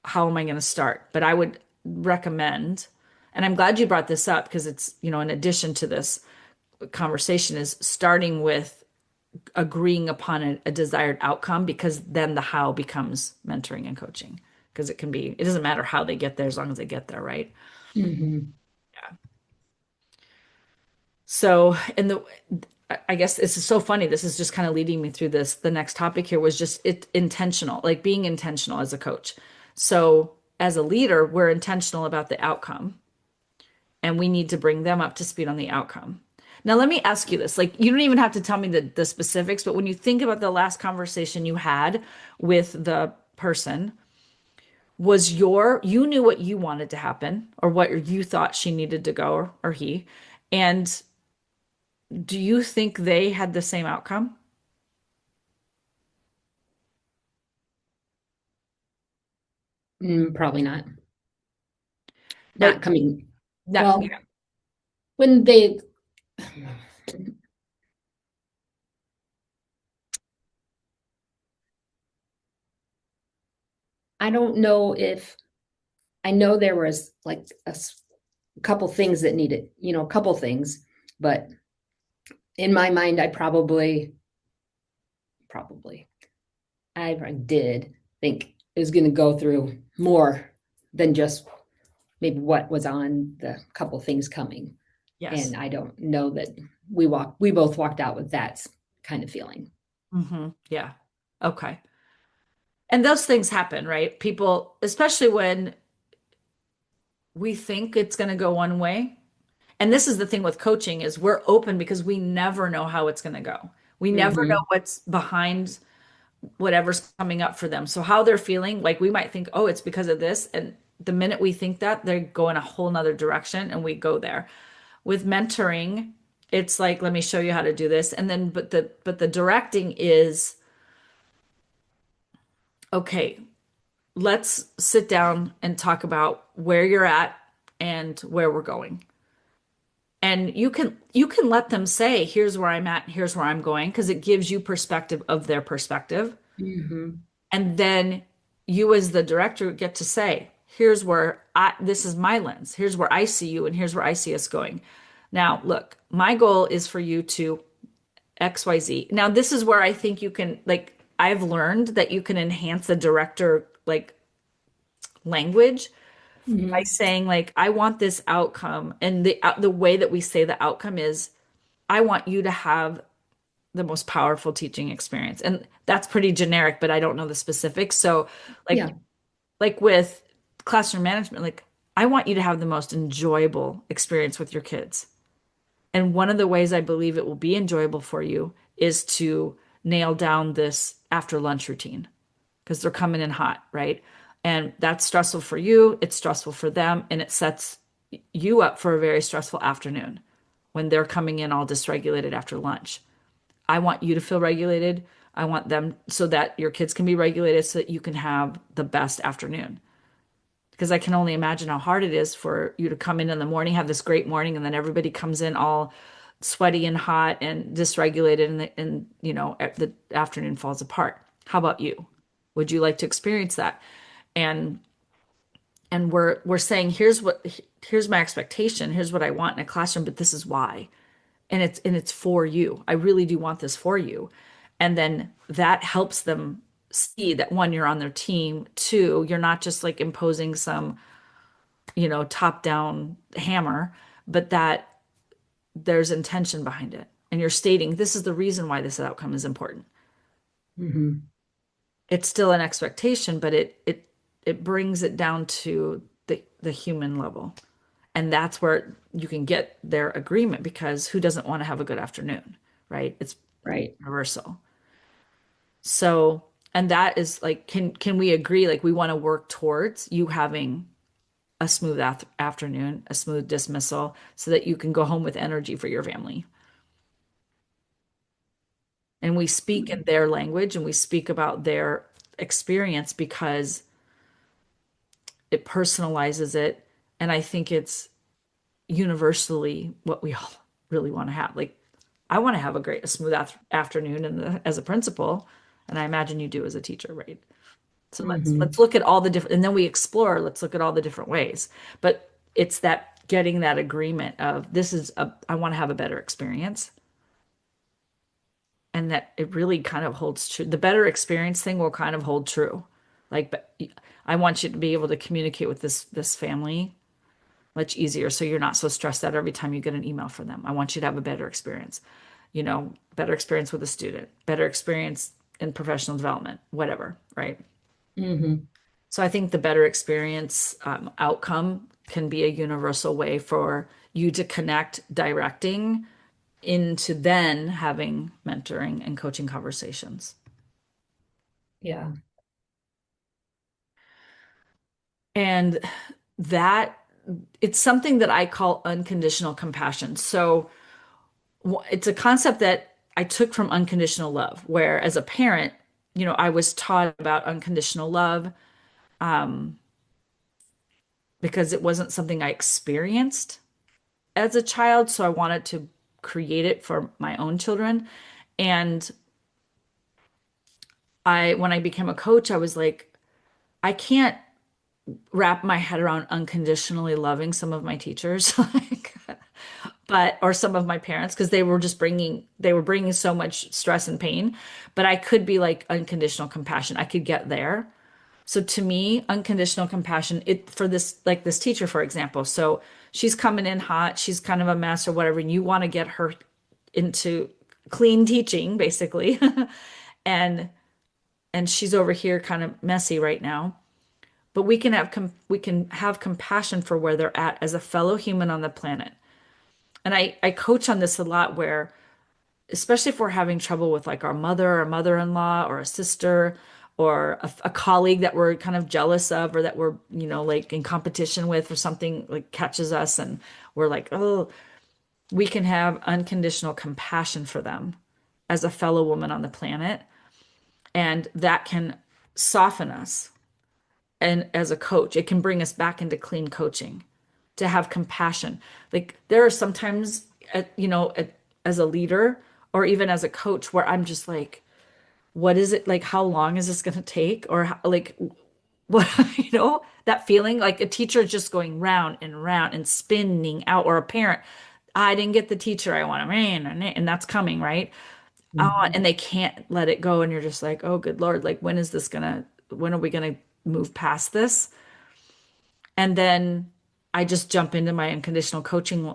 S1: how am I going to start? But I would recommend, and I'm glad you brought this up because it's, in addition to this conversation, is starting with agreeing upon a desired outcome because then the how becomes mentoring and coaching. Because it doesn't matter how they get there as long as they get there, right?
S2: Mhm.
S1: So, I guess this is so funny. This is just kind of leading me through this. The next topic here was just intentional, like being intentional as a coach. So, as a leader, we're intentional about the outcome and we need to bring them up to speed on the outcome. Now, let me ask you this. Like, you don't even have to tell me the specifics, but when you think about the last conversation you had with the person, you knew what you wanted to happen or what you thought she needed to go or he. And do you think they had the same outcome?
S2: Probably not.
S1: Like,
S2: Not coming.
S1: not,
S2: Well, when they, I don't know if, I know there was like a couple things that needed, a couple things, but in my mind, probably, I did think it was going to go through more than just maybe what was on the couple things coming.
S1: yes.
S2: And I don't know that we both walked out with that kind of feeling.
S1: Yeah. Okay. And those things happen, right? People, especially when we think it's going to go one way. And this is the thing with coaching is we're open because we never know how it's going to go. We never know
S2: Hmm.
S1: what's behind whatever's coming up for them. So how they're feeling, like we might think, oh, it's because of this. And the minute we think that, they go in a whole nother direction and we go there. With mentoring, it's like, let me show you how to do this. And then but the directing is, okay, let's sit down and talk about where you're at and where we're going. And you can let them say, here's where I'm at, here's where I'm going, because it gives you perspective of their perspective.
S2: Hmm.
S1: And then you as the director get to say, here's where this is my lens. Here's where I see you and here's where I see us going. Now, look, my goal is for you to XYZ. Now, this is where I think you can like I've learned that you can enhance the director like language by
S2: Hmm.
S1: saying like I want this outcome and the way that we say the outcome is I want you to have the most powerful teaching experience. And that's pretty generic, but I don't know the specifics. So like
S2: Yeah.
S1: like with classroom management, like I want you to have the most enjoyable experience with your kids. And one of the ways I believe it will be enjoyable for you is to nail down this after lunch routine because they're coming in hot, right? And that's stressful for you, it's stressful for them, and it sets you up for a very stressful afternoon when they're coming in all dysregulated after lunch. I want you to feel regulated. I want them so that your kids can be regulated so that you can have the best afternoon. Because I can only imagine how hard it is for you to come in the morning, have this great morning, and then everybody comes in all sweaty and hot and dysregulated, and the afternoon falls apart. How about you? Would you like to experience that? And we're saying here's my expectation, here's what I want in a classroom, but this is why. And it's for you. I really do want this for you. And then that helps them see that one, you're on their team. Two, you're not just like imposing some, top down hammer, but that there's intention behind it. And you're stating this is the reason why this outcome is important.
S2: Hmm.
S1: It's still an expectation, but it brings it down to the human level. And that's where you can get their agreement because who doesn't want to have a good afternoon, right? It's
S2: Right.
S1: universal. So, and that is like, can we agree like we want to work towards you having a smooth afternoon, a smooth dismissal, so that you can go home with energy for your family. And we speak in their language and we speak about their experience because it personalizes it. And I think it's universally what we all really want to have. Like, I want to have a smooth afternoon as a principal, and I imagine you do as a teacher, right? So let's
S2: Hmm.
S1: look at all the different, and then we explore. Let's look at all the different ways. But it's that getting that agreement of I want to have a better experience, and that it really kind of holds true. The better experience thing will kind of hold true. Like, but I want you to be able to communicate with this family much easier, so you're not so stressed out every time you get an email from them. I want you to have a better experience, better experience with a student, better experience in professional development, whatever, right?
S2: Hmm.
S1: So I think the better experience outcome can be a universal way for you to connect directing into then having mentoring and coaching conversations.
S2: Yeah.
S1: And that it's something that I call unconditional compassion. So it's a concept that I took from unconditional love, where as a parent, I was taught about unconditional love because it wasn't something I experienced as a child. So I wanted to create it for my own children. And when I became a coach, I was like, I can't wrap my head around unconditionally loving some of my teachers, or some of my parents, because they were bringing so much stress and pain. But I could be like unconditional compassion. I could get there. So to me, unconditional compassion, it for this like this teacher, for example. So she's coming in hot, she's kind of a mess or whatever, and you want to get her into clean teaching, basically. and and she's over here kind of messy right now. But we can have compassion for where they're at as a fellow human on the planet. And I coach on this a lot where especially if we're having trouble with like our mother or mother-in-law or a sister or a colleague that we're kind of jealous of or that we're, like in competition with or something like catches us and we're like, oh, we can have unconditional compassion for them as a fellow woman on the planet. And that can soften us. And as a coach, it can bring us back into clean coaching to have compassion. Like there are sometimes, as a leader or even as a coach, where I'm just like, what is it like? How long is this going to take? Or like, what, that feeling like a teacher is just going round and round and spinning out, or a parent, I didn't get the teacher I want, man, and that's coming, right? Oh,
S2: Hmm.
S1: and they can't let it go. And you're just like, oh, good Lord, like, when are we going to move past this? And then I just jump into my unconditional coaching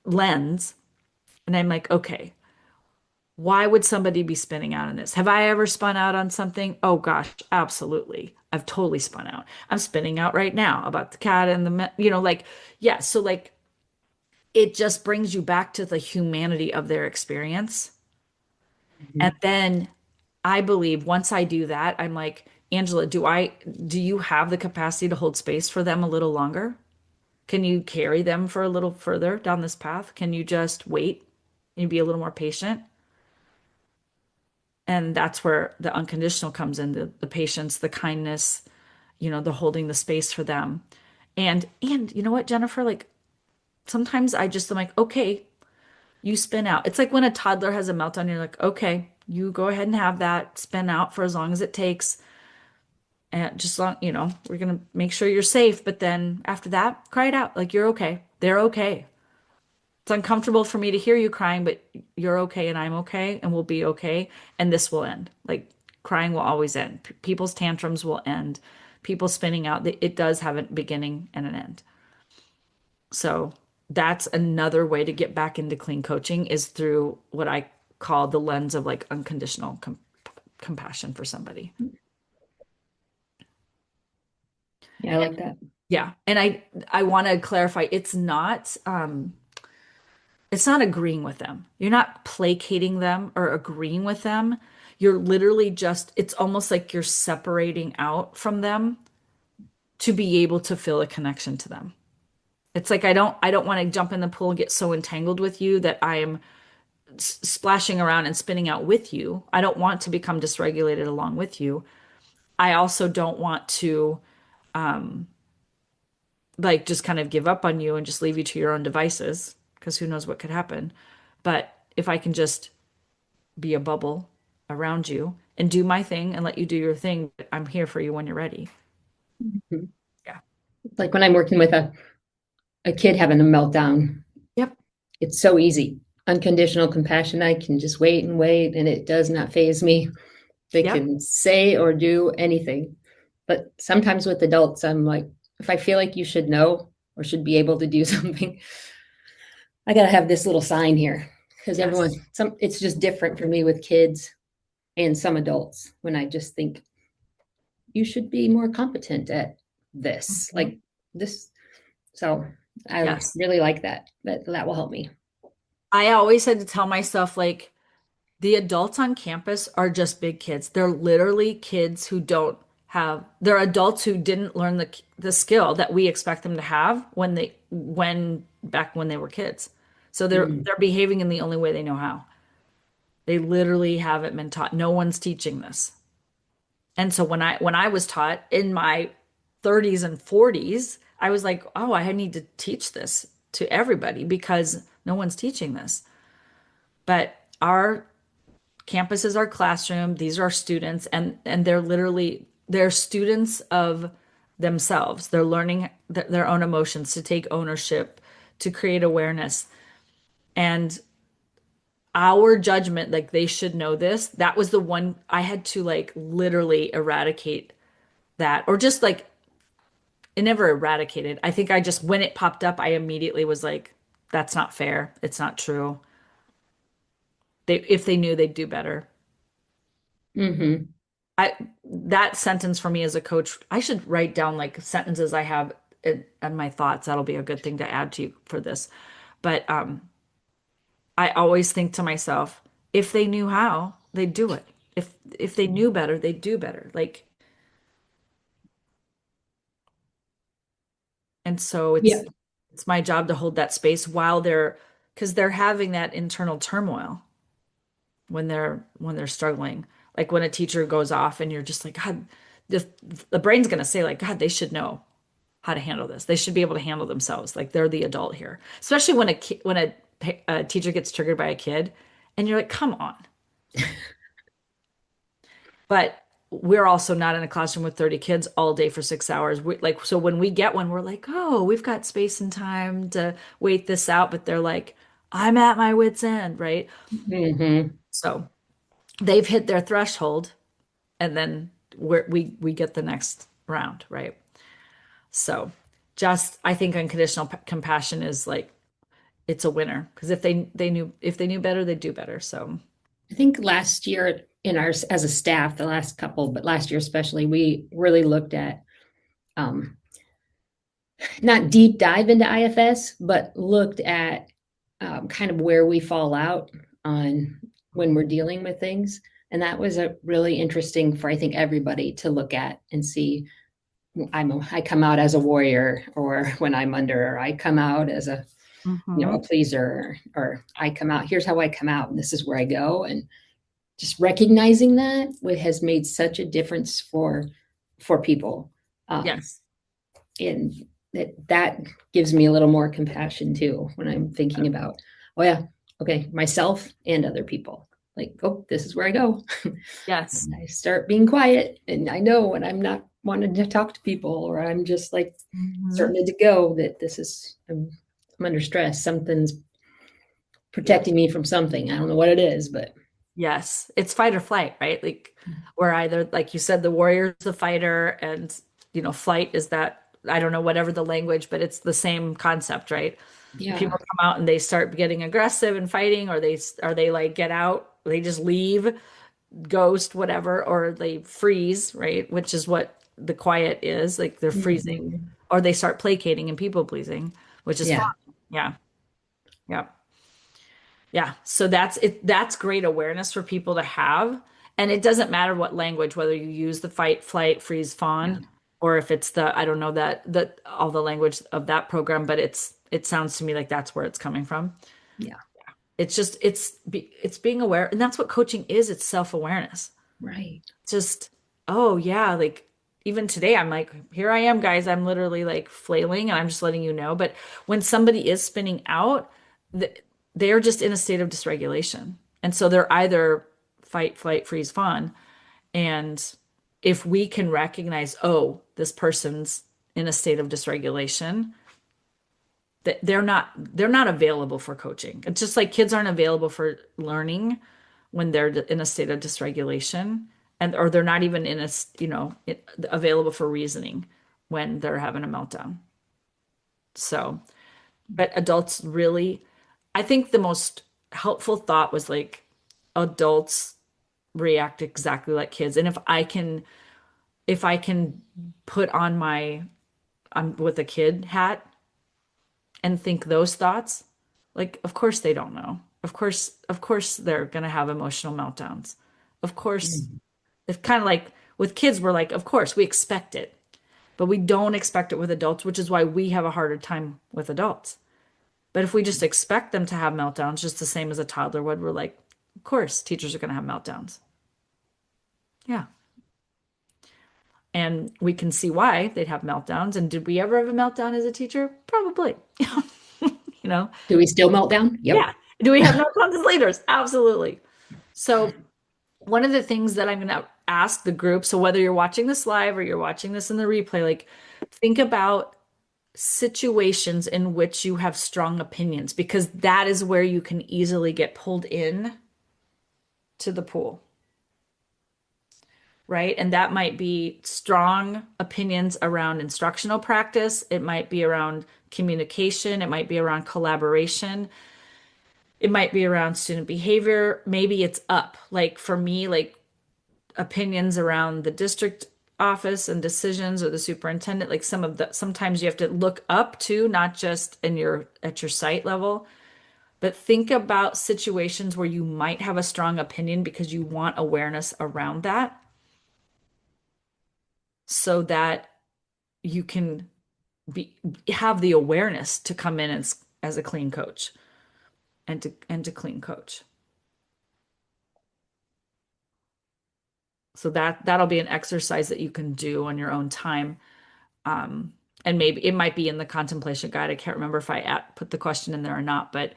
S1: lens and I'm like, okay, why would somebody be spinning out on this? Have I ever spun out on something? Oh gosh, absolutely. I've totally spun out. I'm spinning out right now about the cat and like, yeah. So like, it just brings you back to the humanity of their experience. And
S2: Hmm.
S1: then I believe once I do that, I'm like, Angela, do you have the capacity to hold space for them a little longer? Can you carry them for a little further down this path? Can you just wait and be a little more patient? And that's where the unconditional comes in, the patience, the kindness, the holding the space for them. And you know what, Jennifer, like sometimes I just am like, okay, you spin out. It's like when a toddler has a meltdown, you're like, okay, you go ahead and have that, spin out for as long as it takes. And just long, we're gonna make sure you're safe, but then after that, cry it out. Like you're okay. They're okay. It's uncomfortable for me to hear you crying, but you're okay and I'm okay and we'll be okay and this will end. Like crying will always end. People's tantrums will end. People spinning out. It does have a beginning and an end. So that's another way to get back into clean coaching is through what I call the lens of like unconditional compassion for somebody.
S2: Yeah, I like that.
S1: Yeah. And I want to clarify it's not agreeing with them. You're not placating them or agreeing with them. You're literally just it's almost like you're separating out from them to be able to feel a connection to them. It's like I don't want to jump in the pool and get so entangled with you that I am splashing around and spinning out with you. I don't want to become dysregulated along with you. I also don't want to like just kind of give up on you and just leave you to your own devices because who knows what could happen. But if I can just be a bubble around you and do my thing and let you do your thing, I'm here for you when you're ready.
S2: Mhm.
S1: Yeah.
S2: It's like when I'm working with a kid having a meltdown,
S1: Yep.
S2: it's so easy. Unconditional compassion, I can just wait and wait, and it does not faze me. They
S1: Yep.
S2: can say or do anything. But sometimes with adults, I'm like, if I feel like you should know or should be able to do something, I got to have this little sign here because
S1: Yes.
S2: it's just different for me with kids and some adults when I just think you should be more competent at this,
S1: Mhm.
S2: like this. So I
S1: Yes.
S2: really like that. That will help me.
S1: I always had to tell myself, like, the adults on campus are just big kids. They're literally kids who don't they're adults who didn't learn the skill that we expect them to have when back when they were kids. So they're
S2: Mm.
S1: they're behaving in the only way they know how. They literally haven't been taught. No one's teaching this. And so when I was taught in my 30s and 40s, I was like, "Oh, I need to teach this to everybody because no one's teaching this." But our campus is our classroom. These are our students and they're students of themselves. They're learning their own emotions, to take ownership, to create awareness. And our judgment, like they should know this, that was the one I had to like literally eradicate that, or just like it never eradicated. I think I just, when it popped up, I immediately was like, that's not fair. It's not true. If they knew, they'd do better.
S2: Hmm.
S1: I that sentence for me as a coach, I should write down like sentences I have in my thoughts. That'll be a good thing to add to you for this. But I always think to myself, if they knew how, they'd do it. If they knew better, they'd do better. Like, and so
S2: Yeah.
S1: it's my job to hold that space while because they're having that internal turmoil when they're struggling. Like when a teacher goes off and you're just like, God, the, the brain's gonna say like, God, they should know how to handle this. They should be able to handle themselves. Like they're the adult here. Especially when a teacher gets triggered by a kid and you're like, come on. But we're also not in a classroom with 30 kids all day for 6 hours. So when we get one, we're like, oh, we've got space and time to wait this out. But they're like, I'm at my wit's end, right?
S2: Hmm.
S1: So they've hit their threshold and then we get the next round, right? So just I think unconditional compassion is like it's a winner because if they knew better, they'd do better. So
S2: I think last year in our as a staff, the last couple, but last year especially, we really looked at um, not deep dive into IFS, but looked at kind of where we fall out on when we're dealing with things. And that was a really interesting for I think everybody to look at and see. I come out as a warrior, or when I'm under, or I come out as a
S1: mhm.
S2: pleaser, or I come out. Here's how I come out, and this is where I go. And just recognizing that has made such a difference for people.
S1: Yes.
S2: And that gives me a little more compassion too when I'm thinking about, oh yeah, okay, myself and other people. Like, oh, this is where I go.
S1: Yes.
S2: And I start being quiet, and I know when I'm not wanting to talk to people, or I'm just like
S1: Mhm.
S2: starting to go, that this is I'm under stress. Something's
S1: Yeah.
S2: protecting me from something. I don't know what it is, but
S1: Yes. It's fight or flight, right? Like we're either, like you said, the warrior's the fighter and, flight is that, I don't know, whatever the language, but it's the same concept, right?
S2: yeah.
S1: People come out and they start getting aggressive and fighting, or they like get out, they just leave, ghost, whatever, or they freeze, right? Which is what the quiet is, like they're freezing,
S2: Mhm.
S1: or they start placating and people pleasing, which is fun.
S2: Yeah.
S1: Yeah. Yeah. Yeah. So that's it. That's great awareness for people to have. And it doesn't matter what language, whether you use the fight, flight, freeze,
S2: Yeah.
S1: fawn, or if it's the, I don't know that all the language of that program, but it sounds to me like that's where it's coming from.
S2: Yeah.
S1: It's just it's being aware, and that's what coaching is. It's self-awareness.
S2: Right.
S1: Just, oh yeah, like even today I'm like, here I am, guys. I'm literally like flailing and I'm just letting you know. But when somebody is spinning out, they're just in a state of dysregulation. And so they're either fight, flight, freeze, fawn. And if we can recognize, oh, this person's in a state of dysregulation, that they're not available for coaching. It's just like kids aren't available for learning when they're in a state of dysregulation, and or they're not even in a available for reasoning when they're having a meltdown. So, but adults really, I think the most helpful thought was like adults react exactly like kids. And if I can put on my I'm with a kid hat and think those thoughts, like of course they don't know. Of course they're gonna have emotional meltdowns. Of course,
S2: Mm.
S1: it's kind of like with kids, we're like, of course, we expect it, but we don't expect it with adults, which is why we have a harder time with adults. But if we just expect them to have meltdowns, just the same as a toddler would, we're like, of course, teachers are gonna have meltdowns. Yeah. And we can see why they'd have meltdowns. And did we ever have a meltdown as a teacher? Probably. You know,
S2: Do we still melt down? Yep.
S1: yeah. Do we have meltdowns as leaders? Absolutely. So, one of the things that I'm going to ask the group, so whether you're watching this live or you're watching this in the replay, like think about situations in which you have strong opinions, because that is where you can easily get pulled in to the pool, right? And that might be strong opinions around instructional practice. It might be around communication. It might be around collaboration. It might be around student behavior. Maybe it's up. Like for me, like opinions around the district office and decisions or the superintendent, like sometimes you have to look up to, not just at your site level, but think about situations where you might have a strong opinion because you want awareness around that so that you can be have the awareness to come in as a clean coach and to clean coach. So that'll be an exercise that you can do on your own time. Um, and maybe it might be in the contemplation guide. I can't remember if I put the question in there or not, but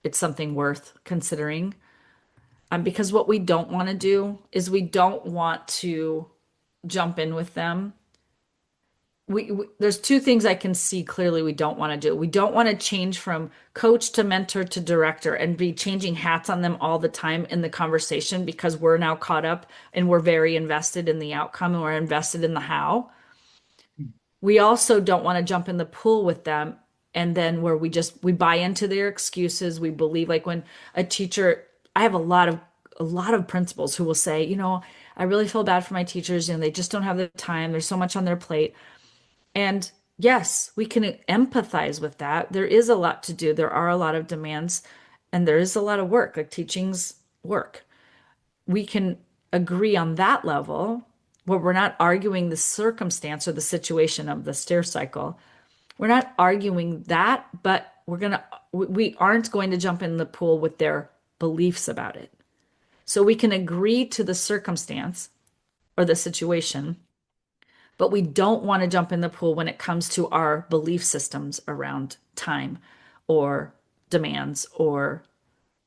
S1: it's something worth considering. Because what we don't want to do is we don't want to jump in with them. There's two things I can see clearly we don't want to do. We don't want to change from coach to mentor to director and be changing hats on them all the time in the conversation because we're now caught up and we're very invested in the outcome and we're invested in the how. We also don't want to jump in the pool with them and then where we buy into their excuses. We believe like when a teacher, I have a lot of principals who will say, I really feel bad for my teachers, they just don't have the time. There's so much on their plate. And yes, we can empathize with that. There is a lot to do. There are a lot of demands and there is a lot of work, like teaching's work. We can agree on that level where we're not arguing the circumstance or the situation of the stair cycle. We're not arguing that, but we aren't going to jump in the pool with their beliefs about it. So we can agree to the circumstance or the situation, but we don't want to jump in the pool when it comes to our belief systems around time or demands or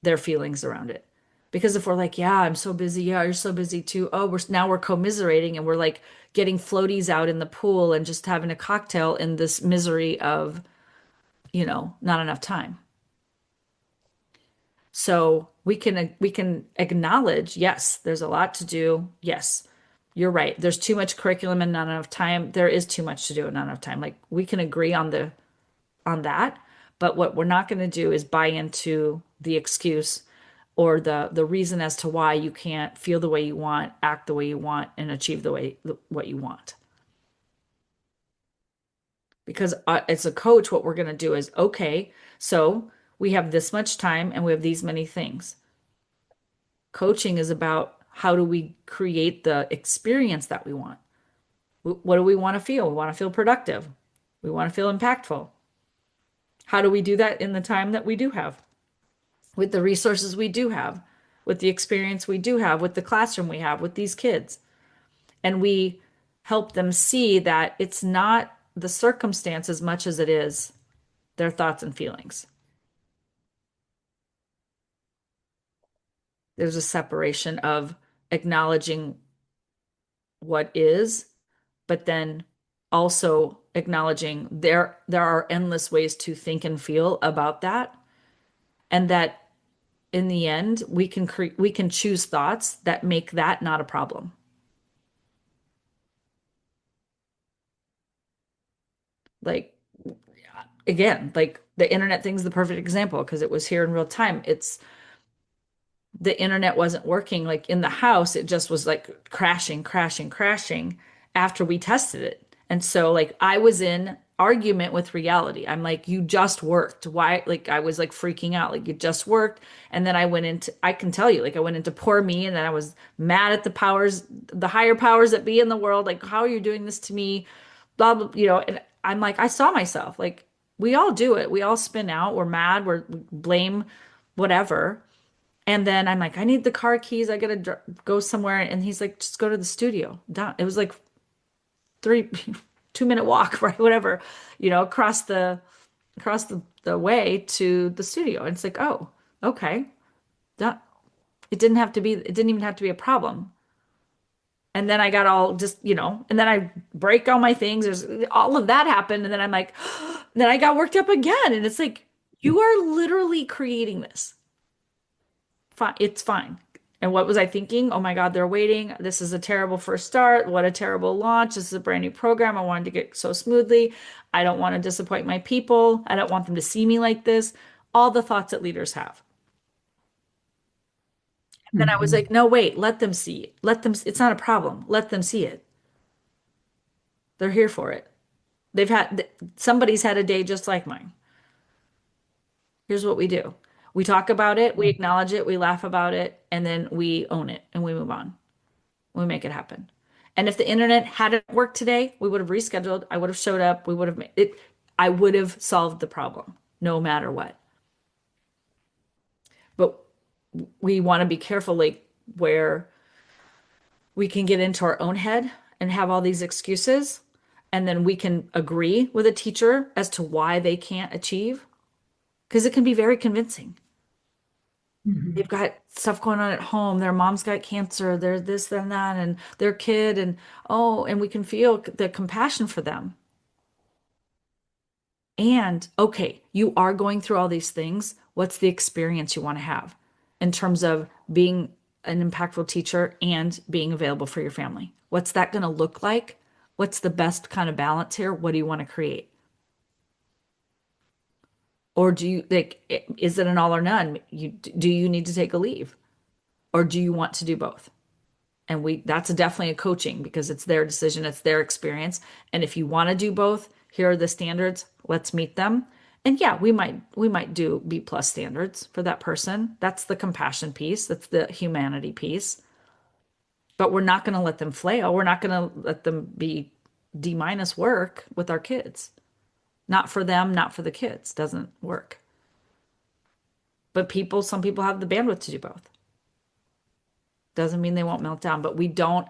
S1: their feelings around it. Because if we're like, yeah, I'm so busy. Yeah, you're so busy too. Oh, we're commiserating and we're like getting floaties out in the pool and just having a cocktail in this misery of, not enough time. So we can acknowledge, yes, there's a lot to do. Yes, you're right. There's too much curriculum and not enough time. There is too much to do and not enough time. Like we can agree on that, but what we're not going to do is buy into the excuse or the reason as to why you can't feel the way you want, act the way you want, and achieve the way what you want. Because as a coach, what we're going to do is, okay, so we have this much time and we have these many things. Coaching is about how do we create the experience that we want? What do we want to feel? We want to feel productive. We want to feel impactful. How do we do that in the time that we do have, with the resources we do have, with the experience we do have, with the classroom we have, with these kids? And we help them see that it's not the circumstance as much as it is their thoughts and feelings. There's a separation of acknowledging what is, but then also acknowledging there are endless ways to think and feel about that, and that in the end we can choose thoughts that make that not a problem. Like again, like the internet thing's the perfect example because it was here in real time. It's the internet wasn't working like in the house. It just was like crashing, crashing, crashing after we tested it. And so like I was in argument with reality. I'm like, you just worked. Why? Like I was like freaking out, like it just worked. And then I can tell you, like I went into poor me and then I was mad at the powers, the higher powers that be in the world. Like, how are you doing this to me? Blah, blah, and I'm like, I saw myself. Like we all do it. We all spin out. We're mad. We blame whatever. And then I'm like, I need the car keys. I gotta go somewhere. And he's like, just go to the studio. Down. It was like three, 2 minute walk, right? Whatever, across the way to the studio. And it's like, oh, okay. That it didn't even have to be a problem. And then I got all just, and then I break all my things. There's all of that happened. And then I'm like, then I got worked up again. And it's like, you are literally creating this. Fine, it's fine. And what was I thinking? Oh my God, they're waiting. This is a terrible first start. What a terrible launch. This is a brand new program. I wanted to get so smoothly. I don't want to disappoint my people. I don't want them to see me like this. All the thoughts that leaders have. Then I was
S2: Mhm.
S1: like, no, wait, let them see it. It's not a problem. Let them see it. They're here for it. Somebody's had a day just like mine. Here's what we do. We talk about it, we acknowledge it, we laugh about it, and then we own it and we move on. We make it happen. And if the internet hadn't worked today, we would have rescheduled. I would have showed up. We would have made it. I would have solved the problem no matter what. But we want to be careful, like where we can get into our own head and have all these excuses. And then we can agree with a teacher as to why they can't achieve, because it can be very convincing. They've
S2: Mhm.
S1: got stuff going on at home. Their mom's got cancer. They're this, and that, and their kid. And oh, and we can feel the compassion for them. And okay, you are going through all these things. What's the experience you want to have in terms of being an impactful teacher and being available for your family? What's that going to look like? What's the best kind of balance here? What do you want to create? Or do you like, is it an all or none? Do you need to take a leave? Or do you want to do both? And that's definitely a coaching because it's their decision, it's their experience. And if you want to do both, here are the standards. Let's meet them. And yeah, we might do B plus standards for that person. That's the compassion piece. That's the humanity piece. But we're not going to let them flail. We're not going to let them be D minus work with our kids. Not for them, not for the kids. Doesn't work. But some people have the bandwidth to do both. Doesn't mean they won't melt down, but we don't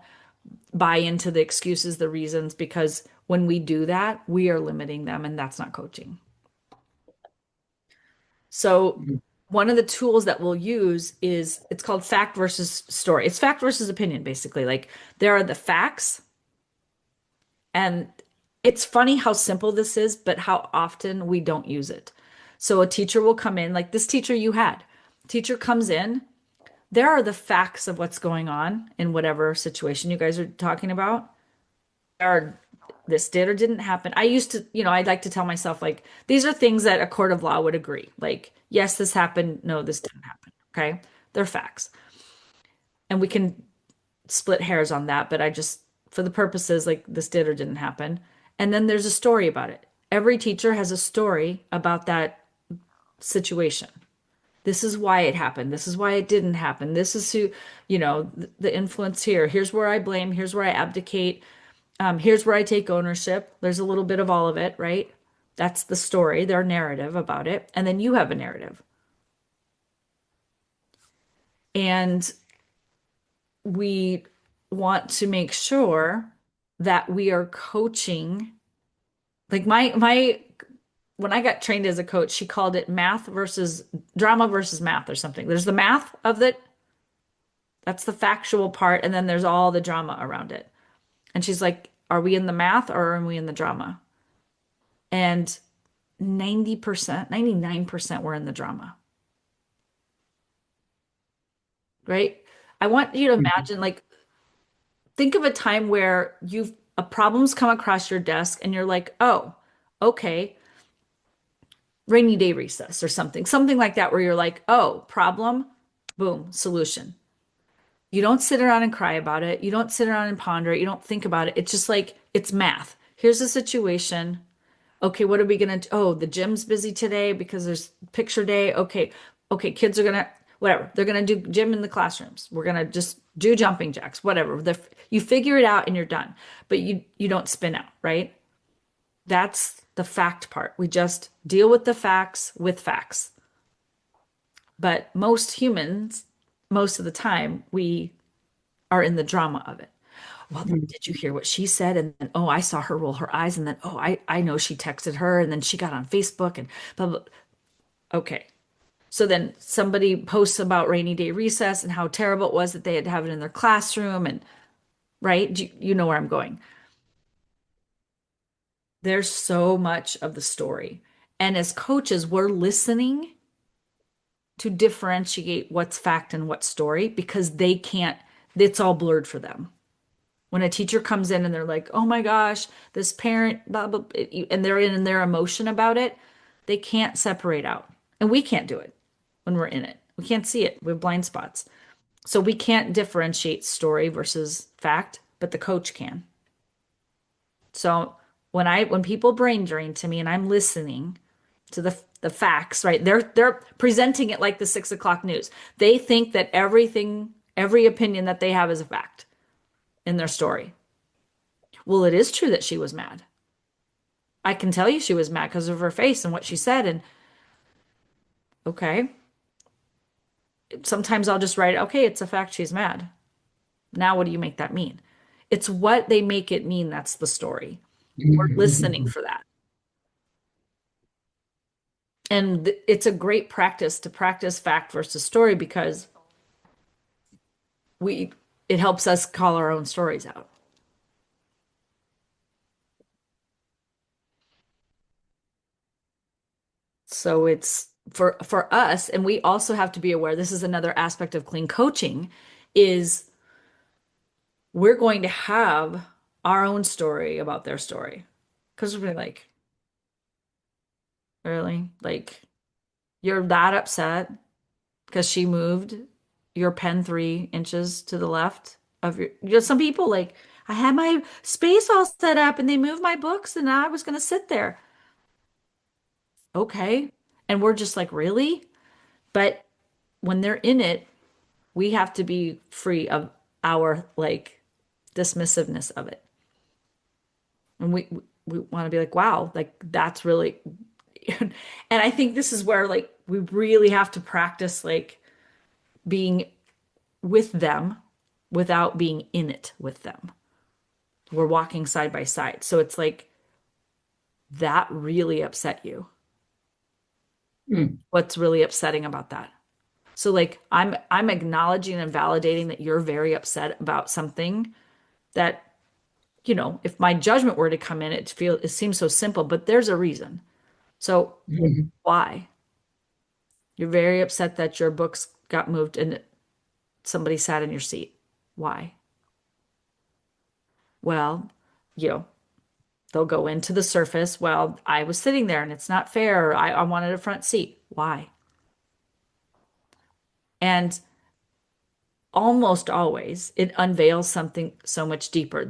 S1: buy into the excuses, the reasons, because when we do that, we are limiting them, and that's not coaching. So one of the tools that we'll use is it's called fact versus story. It's fact versus opinion, basically. Like there are the facts, and it's funny how simple this is, but how often we don't use it. So a teacher will come in, like this teacher you had. Teacher comes in, there are the facts of what's going on in whatever situation you guys are talking about. Or this did or didn't happen. I used to, I'd like to tell myself, like, these are things that a court of law would agree. Like, yes, this happened. No, this didn't happen. Okay. They're facts. And we can split hairs on that, but I just, for the purposes, like, this did or didn't happen. And then there's a story about it. Every teacher has a story about that situation. This is why it happened. This is why it didn't happen. This is who, the influence here. Here's where I blame. Here's where I abdicate. Here's where I take ownership. There's a little bit of all of it, right? That's the story, their narrative about it. And then you have a narrative. And we want to make sure that we are coaching. Like when I got trained as a coach, she called it math versus drama versus math or something. There's the math of it. That's the factual part. And then there's all the drama around it. And she's like, are we in the math or are we in the drama? And 90%, 99% were in the drama, right? I want you to imagine, like, think of a time where a problem's come across your desk and you're like, oh, okay, rainy day recess or something like that, where you're like, oh, problem, boom, solution. You don't sit around and cry about it. You don't sit around and ponder it. You don't think about it. It's just like, it's math. Here's the situation. Okay, what are we gonna do? Oh, the gym's busy today because there's picture day. Okay, okay, kids are gonna whatever. They're gonna do gym in the classrooms. We're gonna just do jumping jacks, whatever. You figure it out and you're done. But you don't spin out, right? That's the fact part. We just deal with the facts with facts. But most humans, most of the time, we are in the drama of it. Well, did you hear what she said? And then, oh, I saw her roll her eyes. And then, oh, I know she texted her. And then she got on Facebook and blah, blah. Okay. So then somebody posts about rainy day recess and how terrible it was that they had to have it in their classroom. And right, you know where I'm going. There's so much of the story. And as coaches, we're listening to differentiate what's fact and what's story because they can't, it's all blurred for them. When a teacher comes in and they're like, oh my gosh, this parent, blah, blah, and they're in their emotion about it, they can't separate out. And we can't do it when we're in it. We can't see it. We have blind spots. So we can't differentiate story versus fact, but the coach can. So when people brain drain to me and I'm listening to the facts, right? They're presenting it like the 6 o'clock news. They think that every opinion that they have is a fact in their story. Well, it is true that she was mad. I can tell you she was mad because of her face and what she said. And okay, sometimes I'll just write, okay, it's a fact she's mad. Now, what do you make that mean? It's what they make it mean. That's the story. We're listening for that. And it's a great practice to practice fact versus story because it helps us call our own stories out. So it's for us, and we also have to be aware, this is another aspect of clean coaching, is we're going to have our own story about their story. Because we're like, really? Like, you're that upset because she moved your pen 3 inches to the left of some people like, I had my space all set up and they moved my books and I was going to sit there. Okay. And we're just like, really? But when they're in it, we have to be free of our like dismissiveness of it. And we want to be like, wow, like that's really and I think this is where like we really have to practice like being with them without being in it with them. We're walking side by side. So it's like that really upset you.
S2: Mm.
S1: What's really upsetting about that? So like I'm acknowledging and validating that you're very upset about something that, if my judgment were to come in, it seems so simple, but there's a reason. So
S2: Mhm.
S1: why? You're very upset that your books got moved and somebody sat in your seat. Why? Well, you know, they'll go into the surface. Well, I was sitting there and it's not fair. I wanted a front seat. Why? And almost always it unveils something so much deeper.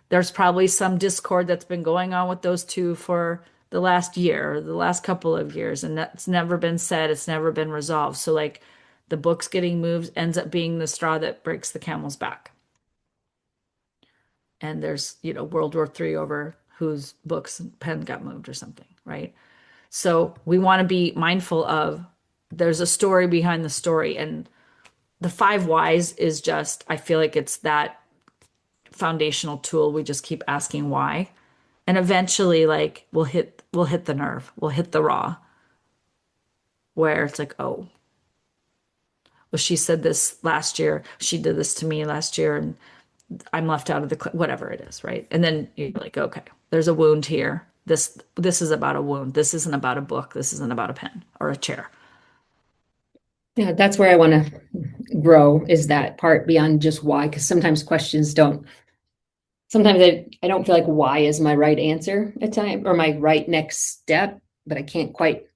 S1: There's probably some discord that's been going on with those two for the last year, or the last couple of years, and that's never been said. It's never been resolved. So, like, the books getting moved ends up being the straw that breaks the camel's back. And there's, World War III over whose books and pen got moved or something, right? So we want to be mindful of there's a story behind the story. And the five whys is just, I feel like it's that foundational tool. We just keep asking why. And eventually, like, we'll hit the nerve. We'll hit the raw where it's like, oh, well, she said this last year. She did this to me last year, and I'm left out of whatever it is, right? And then you're like, okay, there's a wound here. This is about a wound. This isn't about a book. This isn't about a pen or a chair.
S2: Yeah, that's where I want to grow, is that part beyond just why, because sometimes questions don't, sometimes I don't feel like why is my right answer at time or my right next step, but I can't quite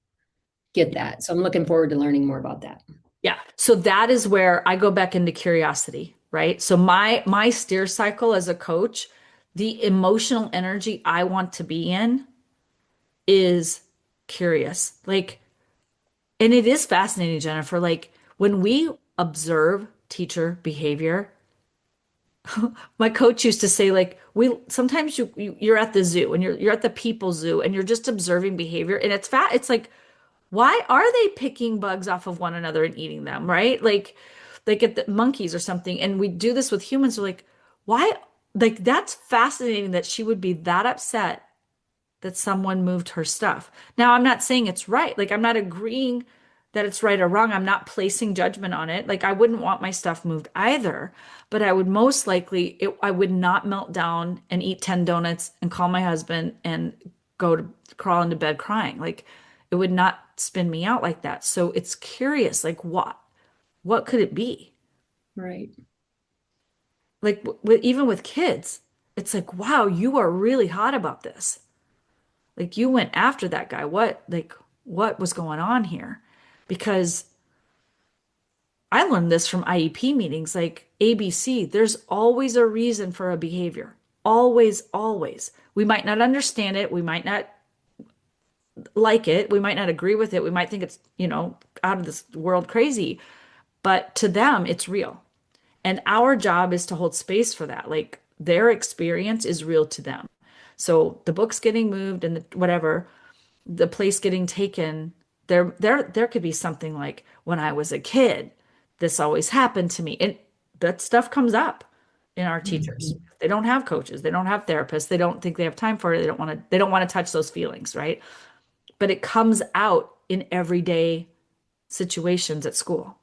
S2: get that. So I'm looking forward to learning more about that.
S1: Yeah. So that is where I go back into curiosity, right? So my steer cycle as a coach, the emotional energy I want to be in is curious. Like, and it is fascinating, Jennifer. Like, when we observe teacher behavior, my coach used to say, like, we sometimes you're at the zoo and you're at the people zoo and you're just observing behavior, and it's like, why are they picking bugs off of one another and eating them, right? Like at the monkeys or something. And we do this with humans. We're like, why? Like, that's fascinating that she would be that upset that someone moved her stuff. Now, I'm not saying it's right. Like, I'm not agreeing that it's right or wrong. I'm not placing judgment on it. Like, I wouldn't want my stuff moved either, but I would most likely, I would not melt down and eat 10 donuts and call my husband and go to crawl into bed crying. Like, it would not spin me out like that. So it's curious, like, what could it be?
S2: Right.
S1: Like, even with kids, it's like, wow, you are really hot about this. Like, you went after that guy. What was going on here? Because I learned this from IEP meetings, like ABC, there's always a reason for a behavior. Always, always. We might not understand it. We might not like it. We might not agree with it. We might think it's, out of this world crazy, but to them, it's real. And our job is to hold space for that. Like, their experience is real to them. So the book's getting moved and whatever, the place getting taken, there could be something like, when I was a kid, this always happened to me. And that stuff comes up in our teachers.
S2: Mhm.
S1: They don't have coaches, they don't have therapists, they don't think they have time for it, they don't want to touch those feelings, right? But it comes out in everyday situations at school.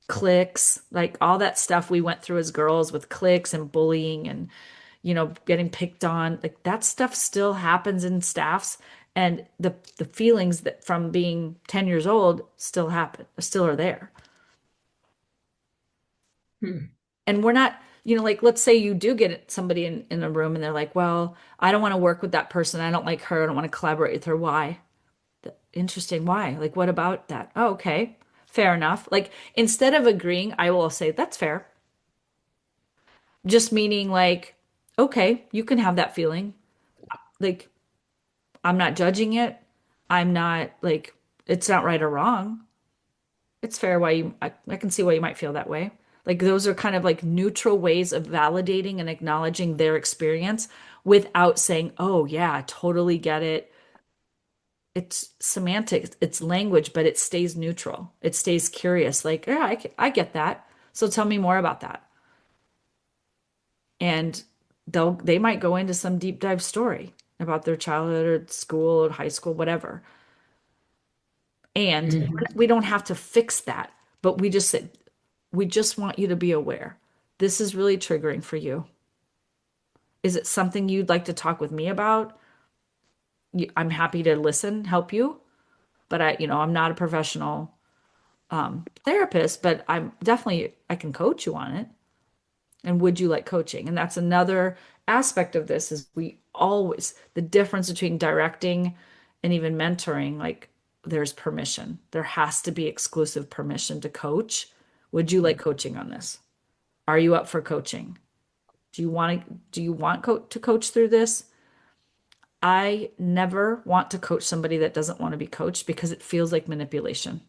S1: Cliques, like all that stuff we went through as girls with cliques and bullying and getting picked on, like that stuff still happens in staffs, and the feelings that from being 10 years old still are there.
S2: Hmm.
S1: And we're not, like, let's say you do get somebody in a room and they're like, well, I don't want to work with that person. I don't like her. I don't want to collaborate with her. Why? Interesting. Why? Like, what about that? Oh, okay. Fair enough. Like, instead of agreeing, I will say, that's fair. Just meaning, like, okay, you can have that feeling. Like, I'm not judging it. I'm not like, it's not right or wrong. It's fair why I can see why you might feel that way. Like, those are kind of like neutral ways of validating and acknowledging their experience without saying, oh, yeah, I totally get it. It's semantics, it's language, but it stays neutral. It stays curious. Like, yeah, I get that. So tell me more about that. and they might go into some deep dive story about their childhood or school or high school, whatever. And
S2: Mhm.
S1: we don't have to fix that, but we just say, we just want you to be aware. This is really triggering for you. Is it something you'd like to talk with me about? I'm happy to listen, help you, but I'm not a professional therapist, but I can coach you on it. And would you like coaching? And that's another aspect of this is the difference between directing and even mentoring, like there's permission. There has to be exclusive permission to coach. Would you like coaching on this? Are you up for coaching? Do you want to coach through this? I never want to coach somebody that doesn't want to be coached because it feels like manipulation.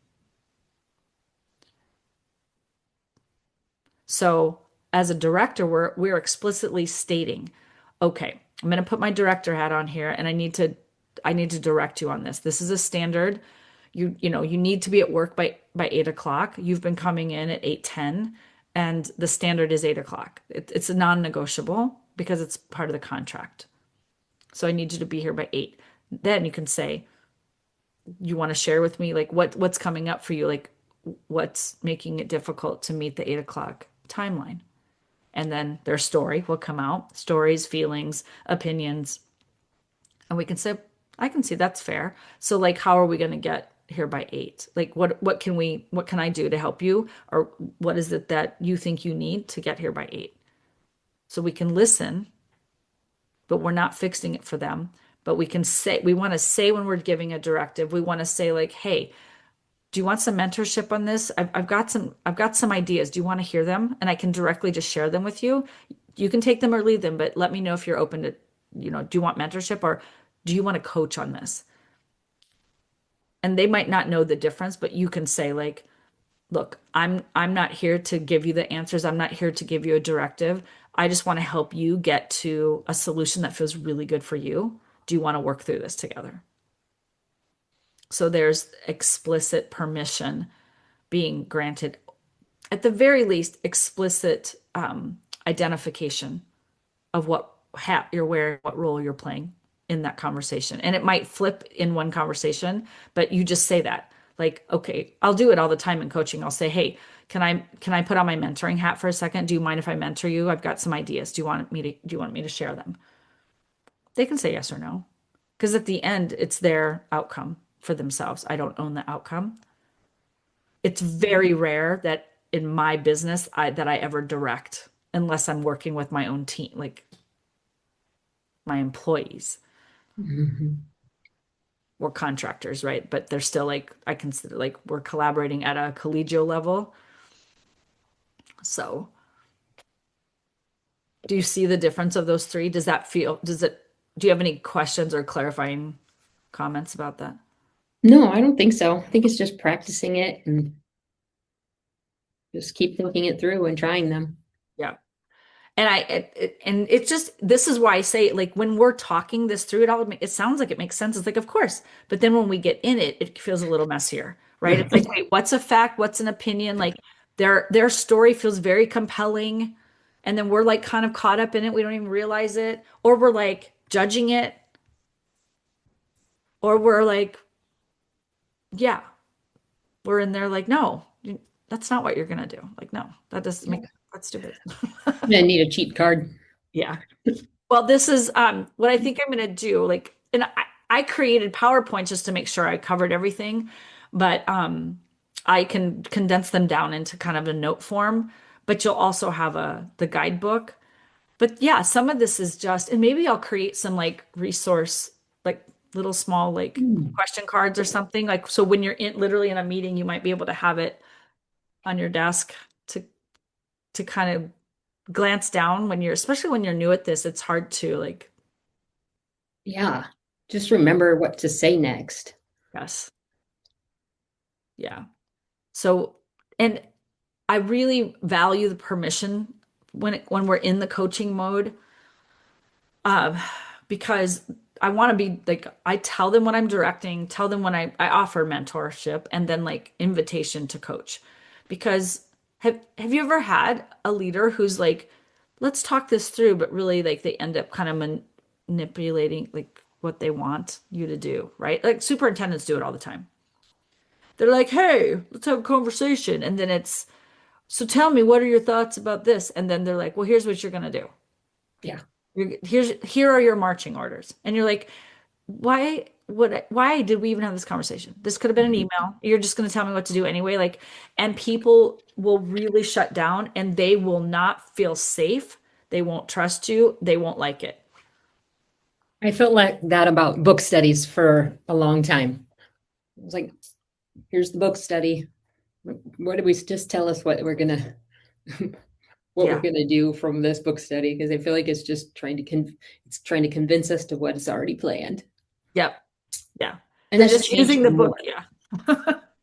S1: So as a director, we're explicitly stating, okay, I'm going to put my director hat on here and I need to direct you on this. This is a standard. You need to be at work by 8 o'clock. You've been coming in at 8:10 and the standard is 8 o'clock. It's a non-negotiable because it's part of the contract. So I need you to be here by 8. Then you can say, you want to share with me like what's coming up for you, like what's making it difficult to meet the 8 o'clock timeline. And then their story will come out, stories, feelings, opinions, and we can say, I can see that's fair. So like, how are we going to get here by 8? Like what can I do to help you? Or what is it that you think you need to get here by 8? So we can listen, but we're not fixing it for them. But we want to say when we're giving a directive, we want to say like, hey, do you want some mentorship on this? I've got some ideas. Do you want to hear them? And I can directly just share them with you. You can take them or leave them, but let me know if you're open to, do you want mentorship or do you want to coach on this? And they might not know the difference, but you can say like, look, I'm not here to give you the answers. I'm not here to give you a directive. I just want to help you get to a solution that feels really good for you. Do you want to work through this together? So there's explicit permission being granted, at the very least, explicit identification of what hat you're wearing, what role you're playing in that conversation. And it might flip in one conversation, but you just say that. Like, okay, I'll do it all the time in coaching. I'll say, hey, can I put on my mentoring hat for a second? Do you mind if I mentor you? I've got some ideas. Do you want me to share them? They can say yes or no. Because at the end, it's their outcome for themselves. I don't own the outcome. It's very rare that in my business that I ever direct unless I'm working with my own team, like my employees
S2: Mhm.
S1: or contractors, right? But they're still like I consider like we're collaborating at a collegial level. So, do you see the difference of those three? Do you have any questions or clarifying comments about that?
S2: No, I don't think so. I think it's just practicing it and just keep thinking it through and trying them.
S1: Yeah. And it's just this is why I say like when we're talking this through it sounds like it makes sense. It's like of course, but then when we get in it, it feels a little messier, right? It's like
S2: Right.
S1: wait, what's a fact? What's an opinion? Like their story feels very compelling, and then we're like kind of caught up in it. We don't even realize it, or we're like judging it, or we're like yeah, we're in there like no, that's not what you're gonna do. Like no, that doesn't make
S2: Yeah.
S1: that's stupid.
S2: I'm gonna need a cheat card.
S1: Yeah. Well, this is what I think I'm going to do. Like, and I created PowerPoints just to make sure I covered everything, but I can condense them down into kind of a note form. But you'll also have the guidebook. But yeah, some of this is just, and maybe I'll create some like resource, like little small like
S2: Mm.
S1: question cards or something. Like, so when you're literally in a meeting, you might be able to have it on your desk to kind of glance down when especially when you're new at this. It's hard to like.
S2: Yeah. Just remember what to say next.
S1: Yes. Yeah. So, and I really value the permission when we're in the coaching mode, uh, because I want to be like I tell them when I'm directing, tell them when I offer mentorship, and then like invitation to coach. Because have you ever had a leader who's like let's talk this through, but really like they end up kind of manipulating like what they want you to do, right? Like superintendents do it all the time. They're like, "Hey, let's have a conversation." And then it's, "So tell me, what are your thoughts about this?" And then they're like, "Well, here's what you're going to do.
S2: Yeah.
S1: Here are your marching orders." And you're like, why did we even have this conversation? This could have been an email. You're just going to tell me what to do anyway. Like, and people will really shut down and they will not feel safe. They won't trust you. They won't like it.
S2: I felt like that about book studies for a long time. It was like, here's the book study. What do we just tell us what we're
S1: Yeah.
S2: gonna do from this book study? Because I feel like it's just it's trying to convince us to what is already planned.
S1: Yep. Yeah.
S2: And
S1: They're
S2: that's
S1: just
S2: changed
S1: using the book.
S2: more.
S1: Yeah.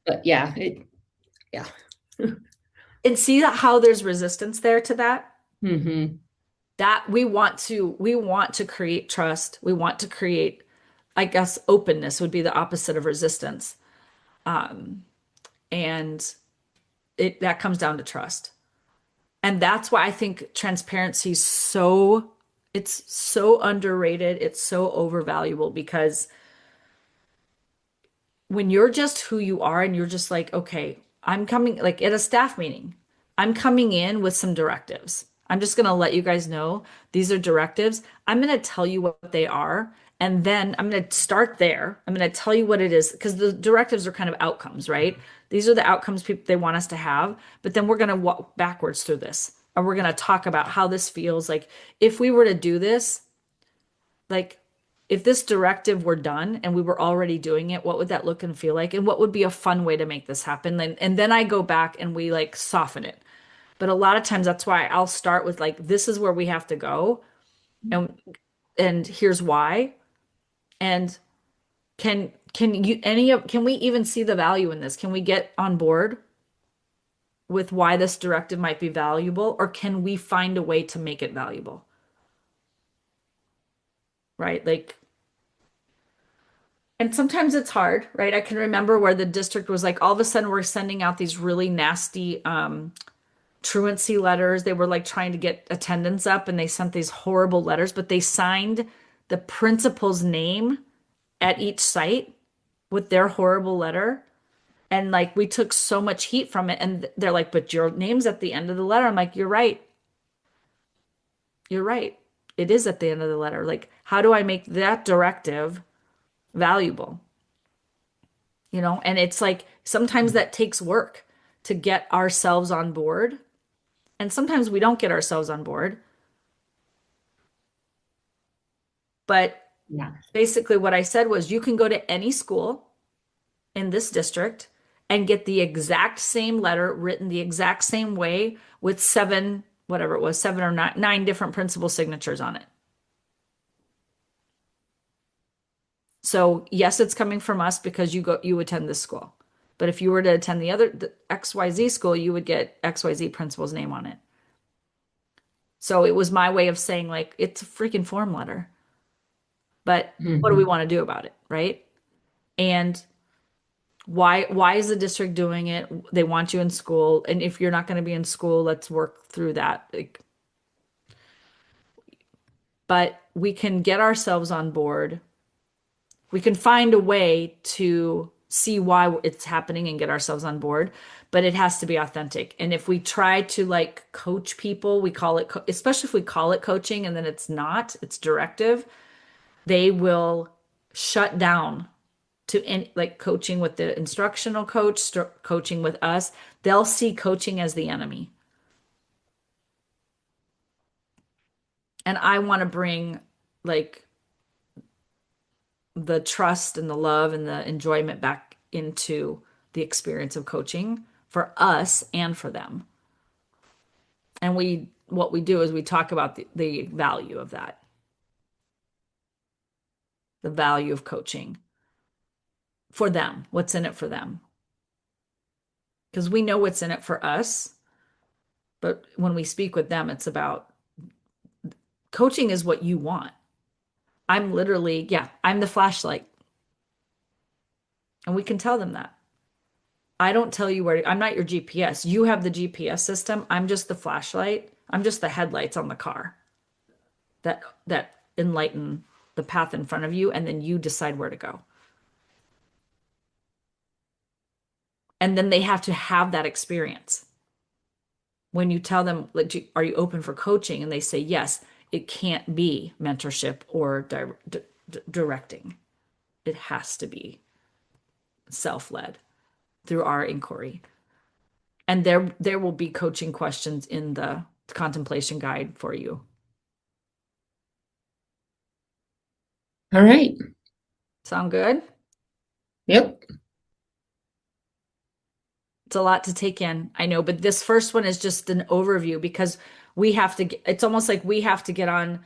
S2: But yeah.
S1: And see how there's resistance there to that?
S2: Hmm.
S1: That we want to create trust. We want to create, I guess, openness would be the opposite of resistance. Um, and that comes down to trust. And that's why I think transparency is it's so underrated. It's so overvaluable because when you're just who you are and you're just like, okay, I'm coming, like at a staff meeting, I'm coming in with some directives. I'm just going to let you guys know these are directives. I'm going to tell you what they are. And then I'm going to start there. I'm going to tell you what it is because the directives are kind of outcomes, right? These are the outcomes people they want us to have. But then we're going to walk backwards through this and we're going to talk about how this feels. Like if we were to do this, like if this directive were done and we were already doing it, what would that look and feel like? And what would be a fun way to make this happen? And then I go back and we like soften it. But a lot of times that's why I'll start with like, this is where we have to go and and here's why. And can we even see the value in this? Can we get on board with why this directive might be valuable, or can we find a way to make it valuable? Right? Like, and sometimes it's hard, right? I can remember where the district was like, all of a sudden we're sending out these really nasty truancy letters. They were like trying to get attendance up and they sent these horrible letters, but they signed the principal's name at each site with their horrible letter. And like we took so much heat from it. And they're like, but your name's at the end of the letter. I'm like, you're right. You're right. It is at the end of the letter. Like, how do I make that directive valuable? And it's like sometimes that takes work to get ourselves on board. And sometimes we don't get ourselves on board. But
S2: Yeah.
S1: basically, what I said was you can go to any school in this district and get the exact same letter written the exact same way with seven, whatever it was, seven or nine different principal signatures on it. So, yes, it's coming from us because you attend this school. But if you were to attend the XYZ school, you would get XYZ principal's name on it. So it was my way of saying, like, it's a freaking form letter. But what do we
S2: Hmm.
S1: want to do about it, right? And why is the district doing it? They want you in school, and if you're not going to be in school, let's work through that. Like, but we can get ourselves on board. We can find a way to see why it's happening and get ourselves on board, but it has to be authentic. And if we try to like coach people, we call it, especially if we call it coaching and then it's not, it's directive, they will shut down to like coaching with the instructional coach, coaching with us. They'll see coaching as the enemy. And I want to bring like the trust and the love and the enjoyment back into the experience of coaching for us and for them. And what we do is we talk about the value of that, the value of coaching for them, what's in it for them. Because we know what's in it for us, but when we speak with them, it's about coaching is what you want. I'm literally, yeah, I'm the flashlight. And we can tell them that. I don't tell you where, I'm not your GPS. You have the GPS system. I'm just the flashlight. I'm just the headlights on the car that enlighten the path in front of you, and then you decide where to go. And then they have to have that experience. When you tell them, like, are you open for coaching? And they say yes, it can't be mentorship or directing. It has to be self-led through our inquiry. And there will be coaching questions in the contemplation guide for you.
S2: All right.
S1: Sound good?
S2: Yep.
S1: It's a lot to take in, I know, but this first one is just an overview because we have to it's almost like we have to get on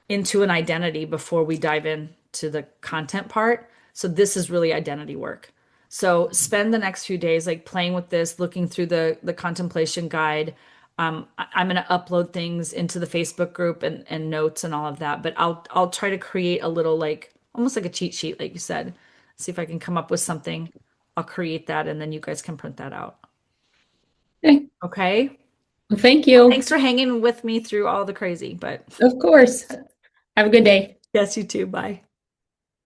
S1: into an identity before we dive into the content part. So this is really identity work. So spend the next few days like playing with this, looking through the contemplation guide. I'm going to upload things into the Facebook group and notes and all of that, but I'll try to create a little like almost like a cheat sheet, like you said. See if I can come up with something. I'll create that and then you guys can print that out.
S2: Okay.
S1: Okay.
S2: Well, thank
S1: Well,
S2: you.
S1: thanks for hanging with me through all the crazy, but
S2: Of course. Have a good day.
S1: yes, you too. Bye.